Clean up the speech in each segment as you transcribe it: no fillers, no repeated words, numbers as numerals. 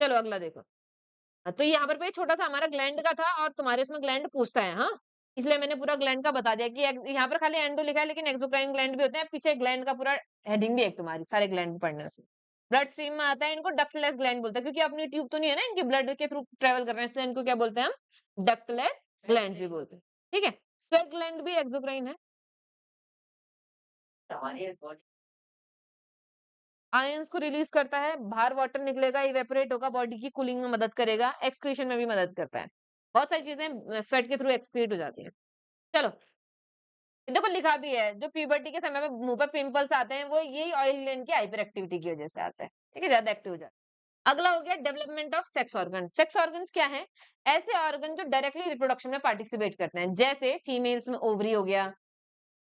चलो अगला देखो। तो यहाँ पर पे छोटा सा हमारा ग्लैंड का था और तुम्हारे उसमें ग्लैंड पूछता है, हाँ? इसलिए मैंने पूरा ग्लैंड का बता दिया कि यहाँ पर खाली एंडो लिखा है लेकिन एक्सोक्राइन ग्लैंड भी होते हैं, पीछे ग्लैंड का पूरा हेडिंग भी है एक तुम्हारी, सारे ग्लैंड पढ़ने हैं उसमें। ब्लड स्ट्रीम में आता है, इनको डक्टलेस ग्लैंड बोलते हैं क्योंकि अपनी ट्यूब तो नहीं है ना, इनकी ब्लड के थ्रू ट्रेवल कर रहे हैं, इसलिए इनको क्या बोलते हैं हम? डक्टलेस ग्लैंड भी बोलते हैं। ठीक है? स्वेट ग्लैंड भी एक्सोक्राइन है। आयंस को रिलीज करता है, बाहर वाटर निकलेगा, इवेपोरेट होगा, बॉडी की कूलिंग में मदद करेगा, एक्सक्रीशन में भी मदद करता है। बहुत सारी चीजें स्वेट के थ्रू एक्सक्रीट हो जाती हैं। चलो, देखो लिखा भी है, जो प्यूबर्टी के समय में मुंह पे पिंपल्स आते हैं वो यही ऑयल ग्लैंड की हाइपर एक्टिविटी की वजह से आता है। ठीक है, ज्यादा एक्टिव हो जाता है। अगला हो गया development of sex organ. Sex organs क्या है? ऐसे ऑर्गन जो डायरेक्टली रिप्रोडक्शन में पार्टिसिपेट करते हैं, जैसे फीमेल्स में ओवरी हो गया,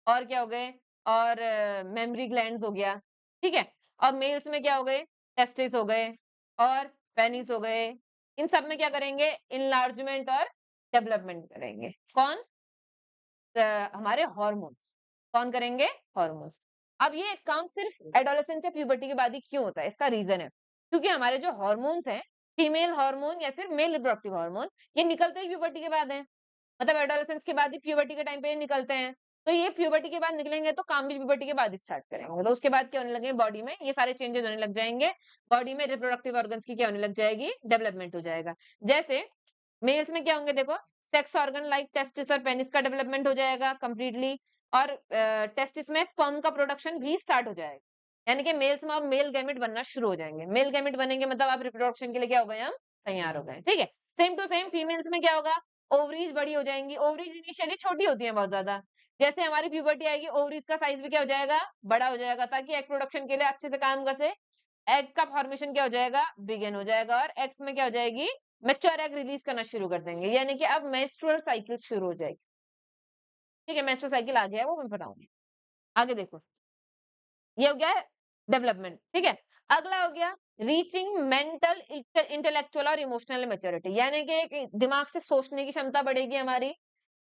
और क्या हो गए, और मेमरी ग्लैंड्स हो गया। ठीक है? और मेल्स में क्या हो गए? टेस्टिस हो गए और पेनिस हो गए। इन सब में क्या करेंगे? इनलार्जमेंट और डेवलपमेंट करेंगे। कौन? हमारे हार्मोन्स। कौन करेंगे? हार्मोन्स। अब ये काम सिर्फ एडोलेसेंस या प्यूबर्टी के बाद ही क्यों होता है? इसका रीजन है क्योंकि हमारे जो हार्मोन्स हैं, फीमेल हार्मोन या फिर मेल रिप्रोडक्टिव हार्मोन, ये निकलते ही प्यूबर्टी के बाद है। मतलब एडोलेसेंस के बाद ही प्यूबर्टी के टाइम पे ये निकलते हैं। तो ये प्यूबर्टी के बाद निकलेंगे तो काम भी प्यूबर्टी के बाद ही स्टार्ट करेंगे। तो उसके बाद क्या होने लगे? बॉडी में ये सारे चेंजेस होने लग जाएंगे। बॉडी में रिप्रोडक्टिव ऑर्गन्स की क्या होने लग जाएगी? डेवलपमेंट हो जाएगा। जैसे मेल्स में क्या होंगे देखो, सेक्स ऑर्गन लाइक टेस्टिस और पेनिस का डेवलपमेंट हो जाएगा कंप्लीटली, और टेस्टिस में स्पर्म का प्रोडक्शन भी स्टार्ट हो जाएगा। यानी कि मेल्स में अब मेल गैमेट बनना शुरू हो जाएंगे। मेल गैमेट बनेंगे मतलब आप रिप्रोडक्शन के लिए क्या हो गए? हम तैयार हो गए। ठीक है? सेम टू सेम फीमेल्स में क्या होगा? ओवरीज बड़ी हो जाएंगी। ओवरीज इनिशियली छोटी होती हैं बहुत ज्यादा। जैसे हमारी प्यूबर्टी आएगी, ओवरीज का साइज भी क्या हो जाएगा? बड़ा हो जाएगा, ताकि एग प्रोडक्शन के लिए अच्छे से काम कर सके। एग का फॉर्मेशन क्या हो जाएगा? बिगिन हो जाएगा, और एग्स में क्या हो जाएगी? मैच्योर एग रिलीज करना शुरू कर देंगे, यानी कि अब मेंस्ट्रुअल साइकिल शुरू हो जाएगी। ठीक है, मेंस्ट्रुअल साइकिल आ गया है, वो मैं बताऊंगी। आगे देखो, ये हो गया डेवलपमेंट। ठीक है? अगला हो गया रीचिंग मेंटल, इंटेलेक्चुअल और इमोशनल मैच्योरिटी, यानी कि एक दिमाग से सोचने की क्षमता बढ़ेगी हमारी,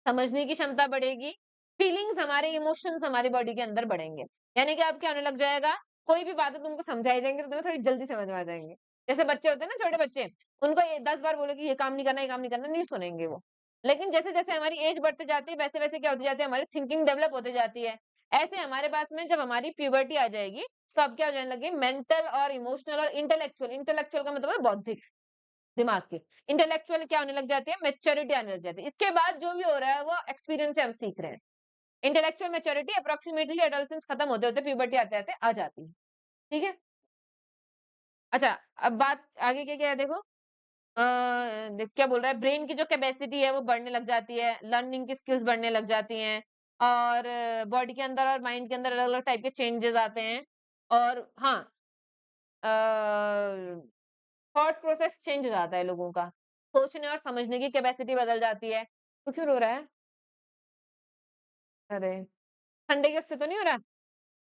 समझने की क्षमता बढ़ेगी, फीलिंग्स हमारे, इमोशंस हमारी बॉडी के अंदर बढ़ेंगे। यानी कि अब क्या होने लग जाएगा? कोई भी बातें तुमको समझाई जाएंगे तो तुम्हें थोड़ी जल्दी समझ में आ जाएंगे। जैसे बच्चे होते हैं ना, छोटे बच्चे, उनको ये 10 बार बोलो कि ये काम नहीं करना, ये काम नहीं करना, नहीं सुनेंगे वो। लेकिन जैसे जैसे हमारी एज बढ़ती जाती है, वैसे वैसे क्या होती जाती है? हमारी थिंकिंग डेवलप होती जाती है। ऐसे हमारे पास में जब हमारी प्यूबर्टी आ जाएगी, तो अब क्या हो जाने लगे? मेंटल और इमोशनल और इंटेलेक्चुअल, इंटेलेक्चुअल का मतलब है बौद्धिक, दिमाग की। इंटेलेक्चुअल क्या होने लग जाती है? मैच्योरिटी आने लग जाती है। इसके बाद जो भी हो रहा है वो एक्सपीरियंस से हम सीख रहे हैं। इंटेलेक्चुअल मैच्योरिटी अप्रोक्सीमेटली एडोलेसेंस खत्म होते होते प्यूबर्टी आते आते आ जाती है। ठीक है? अच्छा, अब बात आगे क्या क्या है देखो। क्या बोल रहा है? ब्रेन की जो कैपेसिटी है वो बढ़ने लग जाती है, लर्निंग की स्किल्स बढ़ने लग जाती हैं, और बॉडी के अंदर और माइंड के अंदर अलग अलग टाइप के चेंजेस आते हैं। और हाँ, थॉट प्रोसेस चेंज हो जाता है लोगों का, सोचने और समझने की कैपेसिटी बदल जाती है। तो क्यों रो रहा है? अरे, ठंडे की उससे तो नहीं हो रहा?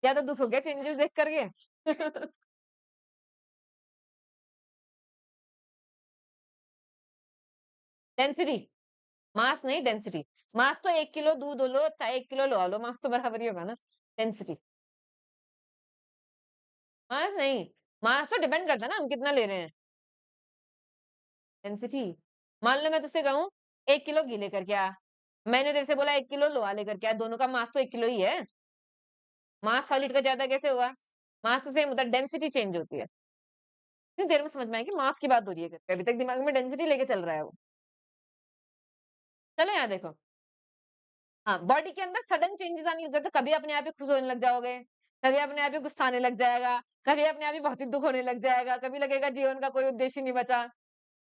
ज्यादा दुख हो गया चेंजेस देख करके? डेंसिटी, मास नहीं डेंसिटी। मास तो 1 किलो दूध लो चाहे 1 किलो लो लो, मास तो बराबर ही होगा ना। डेंसिटी, मास नहीं। मास तो डिपेंड करता है ना हम कितना ले रहे हैं। डेंसिटी, मान लो मैं तुझसे कहूँ 1 किलो घी लेकर के आ, मैंने तेरे से बोला 1 किलो लोहा लेकर के आ, दोनों का मास तो 1 किलो ही है। मास सॉलिड का ज्यादा कैसे हुआ? मास तो सेम होता है, डेंसिटी चेंज होती है। इतनी देर में समझ में आएगी मास की बात हो रही है करके, अभी तक दिमाग में डेंसिटी लेके चल रहा है वो। चलो यहाँ देखो, हाँ, बॉडी के अंदर सडन चेंजेस आने लग जाते हैं, कभी अपने आप ही खुश होने लग जाओगे, कभी अपने आप ही गुस्सा आने लग जाएगा, कभी अपने आप ही बहुत ही दुःख होने लग जाएगा, कभी लगेगा जीवन का कोई उद्देश्य नहीं बचा।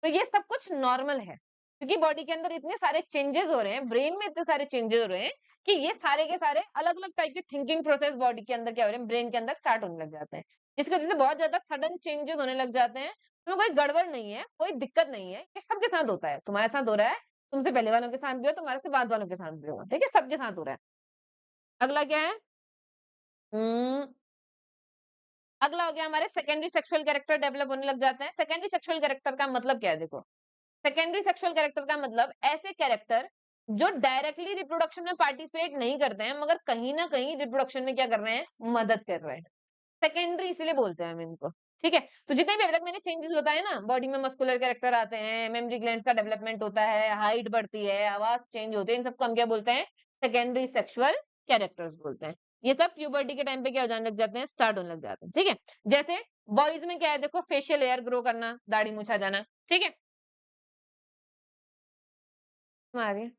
तो ये सब कुछ नॉर्मल है, क्योंकि बॉडी के अंदर इतने सारे चेंजेस हो रहे हैं, ब्रेन में इतने सारे चेंजेस हो रहे हैं कि ये सारे के सारे अलग-अलग टाइप के थिंकिंग प्रोसेस बॉडी के अंदर क्या हो रहे हैं, ब्रेन के अंदर स्टार्ट होने लग जाते हैं। जिसकी वजह से बहुत ज़्यादा सडन चेंजेस होने लग जाते हैं। उसमें कोई गड़बड़ नहीं है, कोई दिक्कत नहीं है, ये सबके साथ होता है। तुम्हारे साथ हो रहा है, तुमसे पहले वालों के साथ भी हो, तुम्हारे से बाद वालों के साथ भी होगा, ठीक है? सबके साथ हो रहा है। अगला क्या है? उम, अगला हो गया हमारे सेकेंडरी सेक्सुअल कैरेक्टर डेवलप होने लग जाते हैं। सेकेंडरी सेक्सुअल कैरेक्टर का मतलब क्या है देखो, सेकेंडरी सेक्सुअल कैरेक्टर का मतलब ऐसे कैरेक्टर जो डायरेक्टली रिप्रोडक्शन में पार्टिसिपेट नहीं करते हैं, मगर कहीं ना कहीं रिप्रोडक्शन में क्या कर रहे हैं? मदद कर रहे हैं। सेकेंडरी इसलिए बोलते हैं हम इनको। ठीक है? तो जितने भी अभी तक मैंने चेंजेस बताए ना, बॉडी में मस्कुलर कैरेक्टर आते हैं, मेमोरी ग्लैंड्स का डेवलपमेंट होता है, हाइट बढ़ती है, आवाज़ चेंज होती है, इन सबको हम क्या बोलते हैं? सेकेंडरी सेक्सुअल कैरेक्टर्स बोलते हैं। ये सब प्यूबर्टी के टाइम पे क्या हो जाने लग जाते हैं? स्टार्ट होने लग जाते हैं, ठीक है? जैसे बॉयज़ में क्या है देखो, फेशियल हेयर ग्रो करना, दाढ़ी मूंछ आ जाना, ठीक है? आ रही है?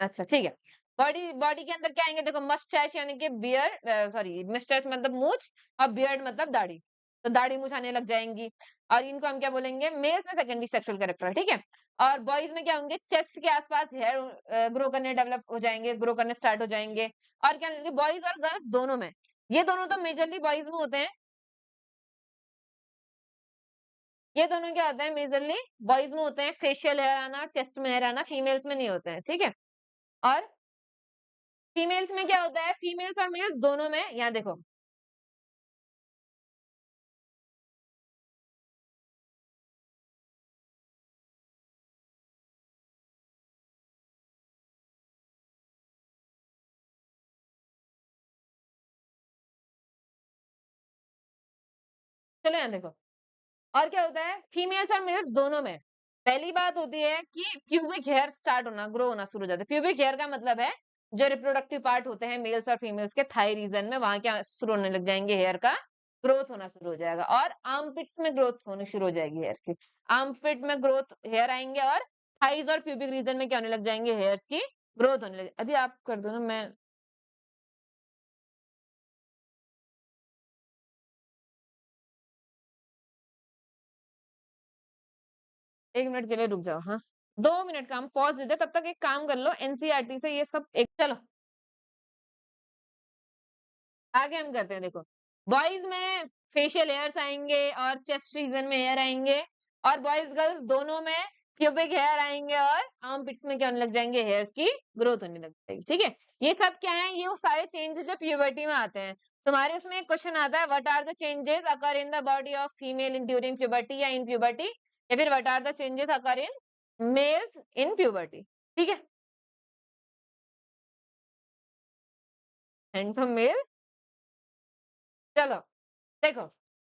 अच्छा, ठीक है। बॉडी बॉडी के अंदर क्या आएँगे देखो, मस्टैच यानी कि बियर्ड सॉरी मस्टैच मतलब मूंछ और बियर्ड मतलब दाढ़ी। तो दाढ़ी मूंछ आने लग जाएँगी और इनको हम क्या बोलेंगे, मेल्स में सेकेंडरी सेक्सुअल कैरेक्टर, ठीक है? और बॉयज़ में क्या होंगे, चेस्ट के आस-पास हेयर ग्रो करने डेवलप हो जाएँगे, ग्रो करने स्टार्ट हो जाएँगे और क्या बॉयज़ और गर्ल्स दोनों में। ये दोनों तो मेजरली बॉयज़ में होते हैं, ये दोनों क्या होते हैं मेजरली बॉयज़ में होते हैं, फेशियल हेयर आना, चेस्ट में हेयर आना, फीमेल्स में नहीं होते हैं, ठीक है? और फीमेल्स में क्या होता है, फीमेल्स और मेल्स दोनों में यहाँ देखो, चलो यहाँ देखो, और क्या होता है फीमेल्स और मेल्स दोनों में। पहली बात होती है कि प्यूबिक हेयर स्टार्ट होना, ग्रो होना शुरू हो जाता है। प्यूबिक हेयर का मतलब है जो रिप्रोडक्टिव पार्ट होते हैं मेल्स और फीमेल्स के थाई रीजन में, वहां क्या शुरू होने लग जाएंगे, हेयर का ग्रोथ होना शुरू हो जाएगा और आर्मपिट्स में ग्रोथ होनी शुरू हो जाएगी हेयर की। आर्मपिट में ग्रोथ हेयर आएंगे और थाइज और प्यूबिक रीजन में क्या होने लग जाएंगे, हेयर्स की ग्रोथ होने लगे। अभी आप कर दो ना, मैं 1 मिनट के लिए रुक जाओ, हाँ। 2 मिनट का हम पॉज लेते हैं, तब तक एक काम कर लो, एनसीईआरटी से ये सब एक चलो आगे हम करते हैं देखो। बॉयज में फेशियल हेयर्स आएंगे और चेस्ट रीजन में हेयर आएंगे और बॉयज गर्ल्स दोनों में प्यूबिक हेयर आएंगे और आर्मपिट्स में क्या होने लग जाएंगे, हेयर्स की ग्रोथ होने लग जाएगी, ठीक है? ये सब क्या है, ये वो सारे चेंजेस जो प्यूबर्टी में आते हैं। तुम्हारे उसमें एक क्वेश्चन आता है, what are the changes occur in the body of female in during puberty या इन प्यूबर्टी, या फिर what are the changes occur in males in puberty, ठीक है? हैंडसम मेल, चलो देखो,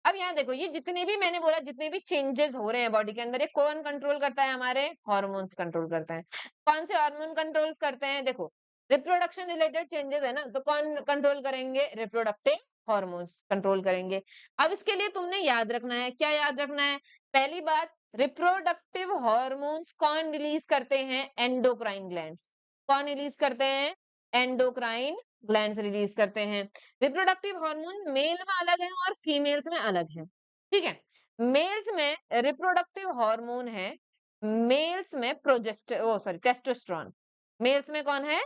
अब यहाँ देखो, ये जितने भी मैंने बोला, जितने भी चेंजेस हो रहे हैं बॉडी के अंदर, ये कौन कंट्रोल करता है, हमारे हॉर्मोन्स कंट्रोल करते हैं। कौन से हार्मोन कंट्रोल्स करते हैं, देखो रिप्रोडक्शन रिलेटेड चेंजेस है ना, तो कौन कंट्रोल करेंगे, रिप्रोडक्टिव हॉर्मोन्स कंट्रोल करेंगे। अब इसके लिए तुमने याद रखना है, क्या याद रखना है, पहली बात, रिप्रोडक्टिव हॉर्मोन्स कौन रिलीज करते हैं, एंडोक्राइन ग्लैंड्स। कौन रिलीज करते हैं, एंडोक्राइन ग्लैंड्स रिलीज करते हैं। रिप्रोडक्टिव हार्मोन मेल में अलग है और फीमेल्स में अलग है, ठीक है? मेल्स में रिप्रोडक्टिव हार्मोन है, मेल्स में प्रोजेस्ट ओ सॉरी टेस्टोस्टेरोन। मेल्स में कौन है,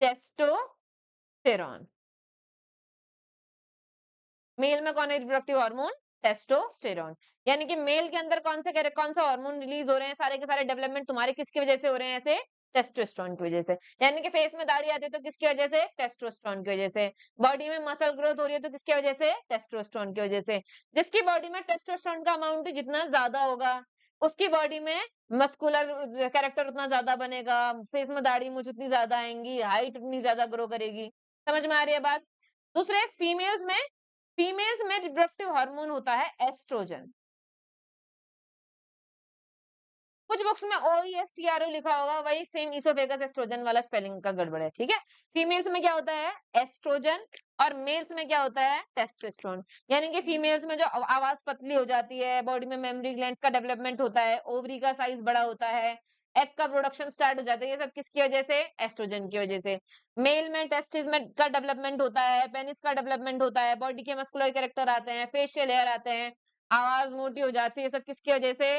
टेस्टोस्टेरोन। मेल में कौन है रिप्रोडक्टिव हार्मोन, टेस्टोस्टेरोन। यानी कि मेल के अंदर कौन सा हार्मोन रिलीज हो रहे हैं, सारे के सारे डेवलपमेंट तुम्हारे किसकी वजह से हो रहे हैं, ऐसे टेस्टोस्टेरोन की वजह से। यानी कि फेस में दाढ़ी आती है तो किसकी वजह से, टेस्टोस्टेरोन की वजह से। बॉडी में मसल ग्रोथ हो रही है तो किसकी वजह से, टेस्टोस्टेरोन की वजह से। जिसकी बॉडी में टेस्टोस्टेरोन का अमाउंट जितना ज्यादा होगा, उसकी बॉडी में मस्कुलर कैरेक्टर उतना ज्यादा बनेगा, फेस में दाढ़ी मूंछ उतनी ज्यादा आएंगी, हाइट उतनी ज्यादा ग्रो करेगी। समझ में आ रही है बात? दूसरे फीमेल्स में रिप्रोडक्टिव हार्मोन होता है एस्ट्रोजन। कुछ बुक्स में ओईएसटीआरओ लिखा होगा, वही सेम इसोफेगस एस्ट्रोजन वाला स्पेलिंग का गड़बड़ है, ठीक है? फीमेल्स में क्या होता है, एस्ट्रोजन, और मेल्स में क्या होता है, टेस्टोस्टेरोन। यानी कि फीमेल्स में जो आवाज पतली हो जाती है, बॉडी में मेमोरी ग्लैंड्स का डेवलपमेंट होता है, ओवरी का साइज बड़ा होता है, एग का प्रोडक्शन स्टार्ट हो जाता है, ये सब किसकी वजह से, एस्ट्रोजन की वजह से। मेल में टेस्टिस में का डेवलपमेंट होता है, पेनिस का डेवलपमेंट होता है, बॉडी के मस्कुलर कैरेक्टर आते हैं, फेशियल हेयर आते हैं, आवाज मोटी हो जाती है, सब किसकी वजह से,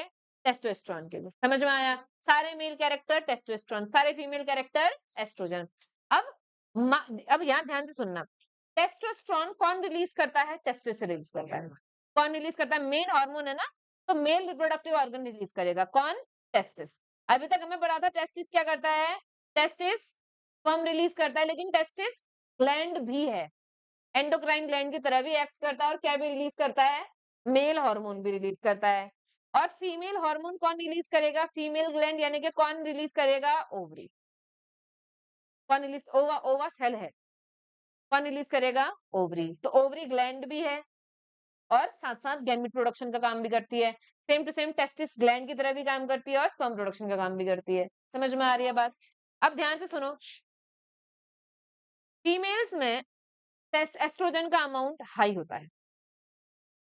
टेस्टोस्टेरोन के लिए। समझ में आया? सारे मेल कैरेक्टर टेस्टोस्टेरोन, सारे फीमेल कैरेक्टर एस्ट्रोजन। अब अब यहाँ ध्यान से सुनना, टेस्टोस्टेरोन कौन रिलीज करता है, टेस्टिस रिलीज करता है। कौन रिलीज करता है, मेल हार्मोन है ना, तो मेल रिप्रोडक्टिव ऑर्गन रिलीज करेगा, कौन, टेस्टिस। अभी तक हमें पढ़ा था टेस्टिस क्या करता है, टेस्टिस स्पर्म रिलीज करता है, लेकिन टेस्टिस ग्लैंड भी है, एंडोक्राइन ग्लैंड की तरह भी एक्ट करता है और क्या भी रिलीज करता है, मेल हार्मोन भी रिलीज करता है। और फीमेल हार्मोन कौन रिलीज करेगा, फीमेल ग्लैंड, यानी कि कौन रिलीज करेगा, ओवरी। कौन रिलीज, ओवा ओवा सेल है, कौन रिलीज करेगा, ओवरी। तो ओवरी ग्लैंड भी है, और साथ-साथ गैमीट प्रोडक्शन का काम भी करती है। Same to same testis gland की तरह भी काम करती है और स्पर्म प्रोडक्शन का काम भी करती है। समझ में आ रही है बात? अब ध्यान से सुनो, फीमेल्स में एस्ट्रोजन का अमाउंट हाई होता है,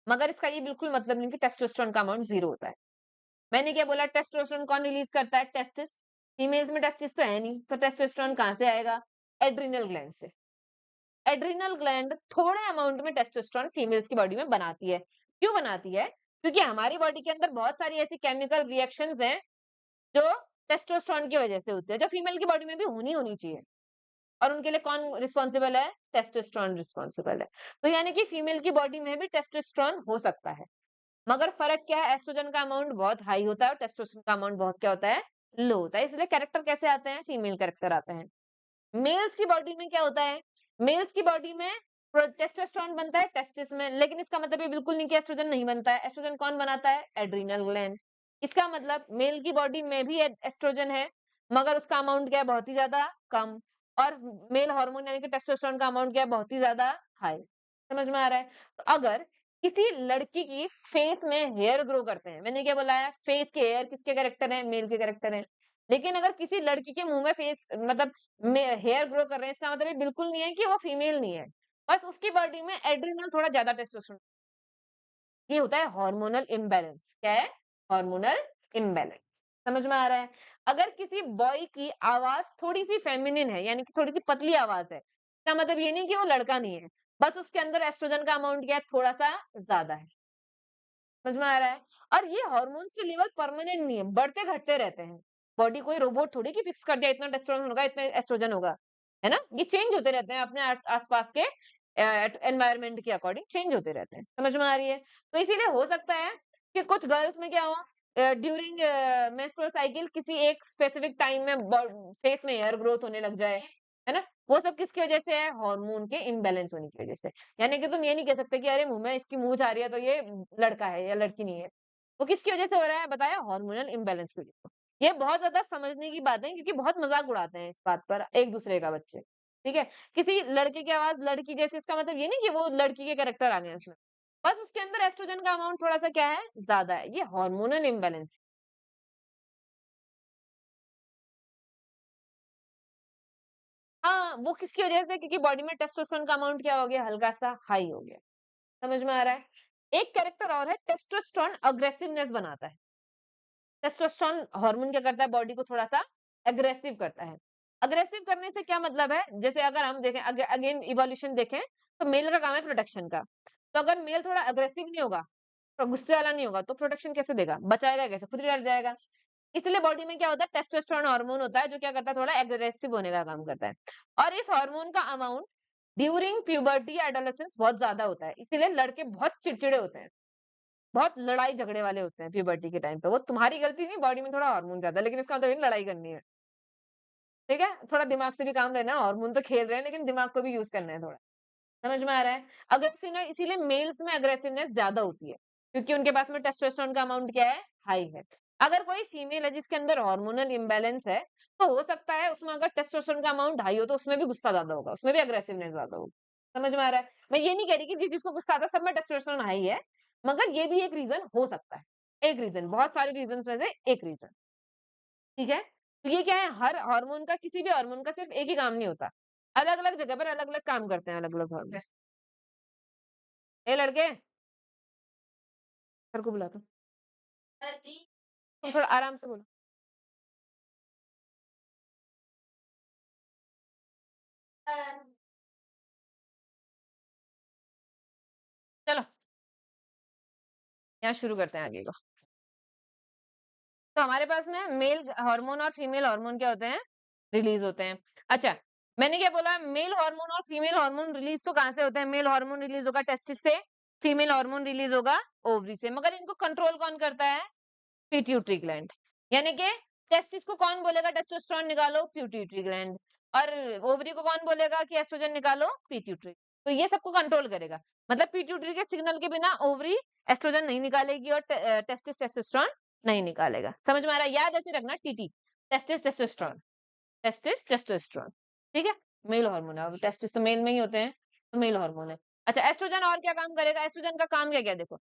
मगर इसका ये बिल्कुल मतलब नहीं कि टेस्टोस्टेरोन का अमाउंट 0 होता है। मैंने क्या बोला, टेस्टोस्टेरोन कौन रिलीज करता है? टेस्टिस। फीमेल्स में टेस्टिस तो है नहीं, तो टेस्टोस्टेरोन कहाँ से आएगा? एड्रिनल ग्लैंड से। एड्रिनल ग्लैंड थोड़े अमाउंट में टेस्टोस्टेरोन फीमेल्स की बॉडी में बनाती है। क्यों बनाती है? क्योंकि हमारी बॉडी के अंदर बहुत सारी ऐसी केमिकल रिएक्शंस हैं जो टेस्टोस्टेरोन की वजह से होती है, जो फीमेल की बॉडी में भी होनी चाहिए। और उनके लिए कौन रिस्पॉन्सिबल है? टेस्टोस्टेरोन रिस्पॉन्सिबल है। तो यानी कि फीमेल की बॉडी में भी टेस्टोस्टेरोन हो सकता है, मगर फर्क क्या है? एस्ट्रोजन का अमाउंट बहुत हाई होता है और टेस्टोस्टेरोन का अमाउंट बहुत क्या होता है? लो होता है। इसलिए कैरेक्टर कैसे आते हैं? फीमेल कैरेक्टर आते हैं। मेल्स की बॉडी में क्या होता है? मेल्स की बॉडी में टेस्टोस्टेरोन बनता है टेस्टिस में, लेकिन इसका मतलब ये बिल्कुल नहीं कि एस्ट्रोजन नहीं बनता है। एस्ट्रोजन कौन बनाता है? Adrenal gland. इसका मतलब मेल की बॉडी में भी एस्ट्रोजन है, मगर उसका अमाउंट क्या है? बहुत ही ज्यादा कम। और मेल हार्मोन यानी कि टेस्टोस्टेरोन का अमाउंट क्या है? बहुत ही ज्यादा हाई। समझ में आ रहा है? तो अगर किसी लड़की की फेस में हेयर ग्रो करते हैं, मैंने क्या बोला है? फेस के हेयर किसके कैरेक्टर है? मेल के कैरेक्टर है। लेकिन अगर किसी लड़की के मुंह में फेस मतलब हेयर ग्रो कर रहे हैं, इसका मतलब ये बिल्कुल नहीं है कि वो फीमेल नहीं है, बस उसकी बॉडी में एड्रिनल थोड़ा ज्यादा टेस्टोस्टेरोन। ये होता है हार्मोनल इम्बैलेंस। क्या है? Hormonal imbalance. समझ में आ रहा है? अगर किसी बॉय की आवाज थोड़ी सी फेमिनिन है, यानी कि थोड़ी सी पतली आवाज है, इसका मतलब ये नहीं कि वो लड़का नहीं है, बस उसके अंदर एस्ट्रोजन का अमाउंट क्या है? थोड़ा सा ज्यादा है। समझ में आ रहा है? और ये हार्मोन्स के लेवल परमानेंट नहीं है, बढ़ते घटते रहते हैं। बॉडी कोई रोबोट थोड़ी कि फिक्स कर दिया इतना टेस्टोस्टेरोन होगा, इतना एस्ट्रोजन होगा, है ना? ये चेंज होते रहते हैं अपने आसपास के एनवायरनमेंट के अकॉर्डिंग चेंज होते रहते हैं। समझ में आ रही है? तो इसीलिए हो सकता है कि कुछ गर्ल्स में क्या हो, ड्यूरिंग मेंस्ट्रुअल साइकिल किसी एक स्पेसिफिक टाइम में फेस में हेयर ग्रोथ होने लग जाए, है ना? वो सब किसकी वजह से है? हार्मोन के इम्बैलेंस होने की वजह से। यानी कि तुम ये नहीं कह सकते कि अरे मुंह में इसकी मूंछ आ रही है तो ये लड़का है या लड़की नहीं है। वो किसकी वजह से हो रहा है? बताया, हार्मोनल इम्बैलेंस की वजह से। ये बहुत ज्यादा समझने की बात है, क्योंकि बहुत मजाक उड़ाते हैं इस बात पर एक दूसरे का बच्चे। ठीक है? किसी लड़के की आवाज लड़की जैसी, इसका मतलब ये नहीं कि वो लड़की के कैरेक्टर आ गए उसमें, बस उसके अंदर एस्ट्रोजन का अमाउंट थोड़ा सा क्या है? ज्यादा है। ये हार्मोनल इम्बैलेंस। हाँ, वो किसकी वजह से? क्योंकि बॉडी में टेस्टोस्टेरोन का अमाउंट क्या हो गया? हल्का सा हाई हो गया। समझ में आ रहा है? एक कैरेक्टर और है, टेस्टोस्टेरोन अग्रेसिवनेस बनाता है। टेस्टोस्टेरोन हार्मोन क्या करता है? बॉडी को थोड़ा सा एग्रेसिव करता है। अग्रेसिव करने से क्या मतलब है? जैसे अगर हम देखें, अगेन इवोल्यूशन देखें, तो मेल का काम है प्रोटेक्शन का। तो अगर मेल थोड़ा अग्रेसिव नहीं होगा, तो गुस्से वाला नहीं होगा, तो प्रोटेक्शन कैसे देगा? बचाएगा कैसे? खुद ही डर जाएगा। इसलिए बॉडी में क्या होता है? टेस्टोस्टेरोन हार्मोन होता है, जो क्या करता है? थोड़ा एग्रेसिव होने का काम करता है। और इस हार्मोन का अमाउंट ड्यूरिंग प्यूबर्टी एडोलेसेंस बहुत ज्यादा होता है, इसीलिए लड़के बहुत चिड़चिड़े होते हैं, बहुत लड़ाई झगड़े वाले होते हैं प्यूबर्टी के टाइम पे। वो तुम्हारी गलती नहीं, बॉडी में थोड़ा हार्मोन ज्यादा है, लेकिन इसका मतलब ये नहीं लड़ाई करनी है। ठीक है? थोड़ा दिमाग से भी काम लेना है, हार्मोन तो खेल रहे हैं लेकिन दिमाग को भी यूज करना है थोड़ा। समझ में आ रहा है? अग्रेसिवनेस इसीलिए मेल्स में अग्रेसिवनेस ज्यादा होती है, क्योंकि उनके पास में टेस्टोस्टेरोन का अमाउंट क्या है? हाई है। अगर कोई फीमेल है जिसके अंदर हार्मोनल इम्बैलेंस है, तो हो सकता है उसमें अगर टेस्टोस्टेरोन का अमाउंट हाई हो तो उसमें भी गुस्सा ज्यादा होगा, उसमें भी अग्रेसिवनेस ज्यादा होगी। समझ में आ रहा है? मैं ये नहीं कह रही कि जिसको गुस्सा आता है सब में टेस्टोस्टेरोन हाई है, मगर ये भी एक रीजन हो सकता है। एक रीजन, बहुत सारे रीजन में से एक रीजन। ठीक है? तो ये क्या है, हर हार्मोन का, किसी भी हार्मोन का सिर्फ एक ही काम नहीं होता। अलग-अलग जगह पर अलग-अलग काम करते हैं अलग-अलग हार्मोन। ए लड़के, सर को बुला दो। सर जी। तुम थोड़ा आराम से बोलो। चलो, यहाँ शुरू करते हैं आगे को। तो हमारे पास में मेल हार्मोन और फीमेल हार्मोन क्या होते हैं? रिलीज होते हैं। अच्छा, मैंने क्या बोला? मेल हार्मोन और फीमेल हार्मोन रिलीज तो कहाँ से होते हैं? मेल हार्मोन रिलीज होगा टेस्टिस से, फीमेल हार्मोन रिलीज होगा ओवरी से, मगर इनको कंट्रोल कौन करता है? Pituitary gland. यानी कि टेस्टिस को कौन बोलेगा टेस्टोस्टेरोन निकालो? Pituitary gland. और ओवरी को कौन बोलेगा कि एस्ट्रोजन निकालो? पिट्यूटरी। तो ये सबको कंट्रोल करेगा। मतलब पिट्यूटरी के सिग्नल के बिना ओवरी एस्ट्रोजन नहीं निकालेगी और टेस्टिस टेस्टोस्टेरोन नहीं निकालेगा। समझ में आ रहा है? याद ऐसे रखना, TT, testis testosterone, testis testosterone. ठीक है? मेल हार्मोन है, अब टेस्टिस तो मेल में ही होते हैं, तो मेल हार्मोन है। अच्छा, एस्ट्रोजन और क्या काम करेगा? एस्ट्रोजन का काम क्या-क्या है देखो।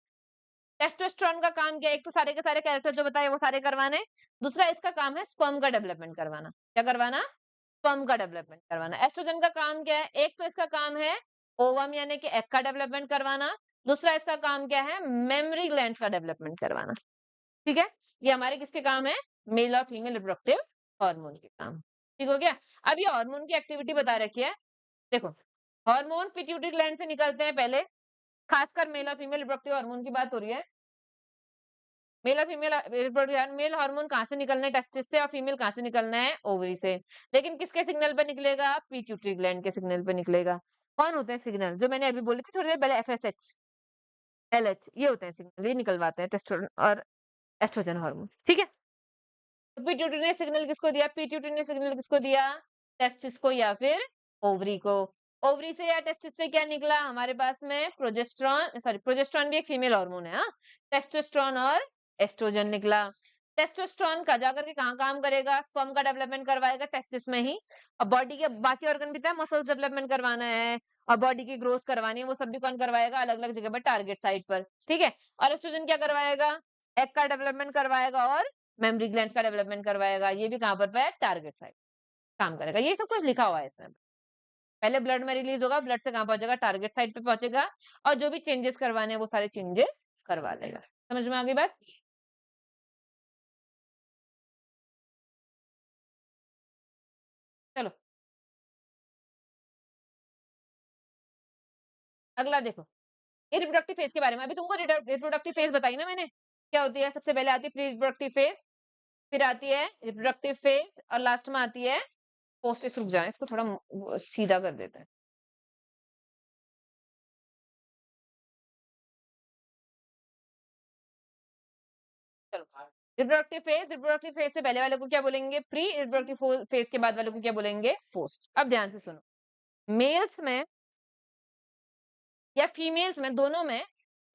टेस्टोस्टेरोन का काम क्या है? एक तो सारे के सारे कैरेक्टर जो बताए वो सारे करवाने। दूसरा इसका काम है स्पर्म का डेवलपमेंट करवाना। क्या करवाना? स्पर्म का डेवलपमेंट करवाना। एस्ट्रोजन का काम क्या है? एक तो इसका काम है ओवम यानी कि एग का डेवलपमेंट करवाना। दूसरा इसका काम क्या है? मेमोरी ग्लैंड्स का डेवलपमेंट करवाना। ठीक है? ये हमारे किसके काम है? मेल और फीमेल रिप्रोडक्टिव हार्मोन के काम। ठीक हो गया? अब ये हार्मोन की एक्टिविटी बता रखी है। देखो, हार्मोन पिट्यूटरी ग्लैंड से निकलते हैं पहले, खासकर मेल और फीमेल रिप्रोडक्टिव हार्मोन की बात हो रही है। मेल और फीमेल रिप्रोडक्टिव मेल हार्मोन कहाँ से निकलना है? टेस्टिस से और फीमेल कहाँ से निकलना है? ओवरी से। लेकिन किसके सिग्नल पे निकलेगा? पिट्यूटरी ग्लैंड के सिग्नल पे निकलेगा। कौन होते हैं सिग्नल? जो मैंने अभी बोली थी थोड़ी देर पहले एफएसएच, एलएच ये होते हैं सिग्नल, ये निकलवाते हैं टेस्टोस्टेरोन और एस्ट्रोजन हार्मोन। ठीक है? तो पिट्यूटरी ने सिग्नल किसको दिया? पिट्यूटरी ने सिग्नल किसको दिया? टेस्टिस को या फिर ओवरी को। ओवरी से या टेस्टिस से क्या निकला हमारे पास में? प्रोजेस्टेरॉन, सॉरी प्रोजेस्टेरॉन भी एक फीमेल हार्मोन है, हाँ। टेस्टोस्टेरोन और एस्ट्रोजन निकला। टेस्टोस्टेरोन का जाकर के कहाँ काम करेगा? स्पर्म का डेवलपमेंट करवाएगा टेस्टिस में ही। और बॉडी के बाकी ऑर्गन भी था, मसल्स डेवलपमेंट करवाना है और बॉडी की ग्रोथ करवानी है, वो सब भी कौन करवाएगा? अलग अलग जगह पर टारगेट साइट पर। ठीक है? और एस्ट्रोजन क्या करवाएगा? एग का डेवलपमेंट करवाएगा और मेमोरी ग्लैंड्स का डेवलपमेंट करवाएगा। ये भी कहाँ पर पे है? टारगेट साइट काम करेगा। ये सब कुछ लिखा हुआ है इसमें। पहले ब्लड में रिलीज होगा, ब्लड से कहाँ पहुंचेगा? टारगेट साइट पे पहुंचेगा और जो भी चेंजेस करवाने हैं वो सारे चेंजेस करवा देगा। समझ में आ गई बात? चलो अगला देखो, ये रिप्रोडक्टिव फेज के बारे में। अभी तुमको रिप्रोडक्टिव फेज बताई ना मैंने, क्या होती है? सबसे पहले आती है प्री रिप्रोडक्टिव फेज, फिर आती है रिप्रोडक्टिव फेज और लास्ट में आती है पोस्ट। रुक जाए, इसको थोड़ा सीधा कर देते हैं। चलो, रिप्रोडक्टिव फेज से पहले वाले को क्या बोलेंगे? प्री रिप्रोडक्टिव फेज के बाद वाले को क्या बोलेंगे? पोस्ट। अब ध्यान से सुनो, मेल्स में या फीमेल्स में, दोनों में,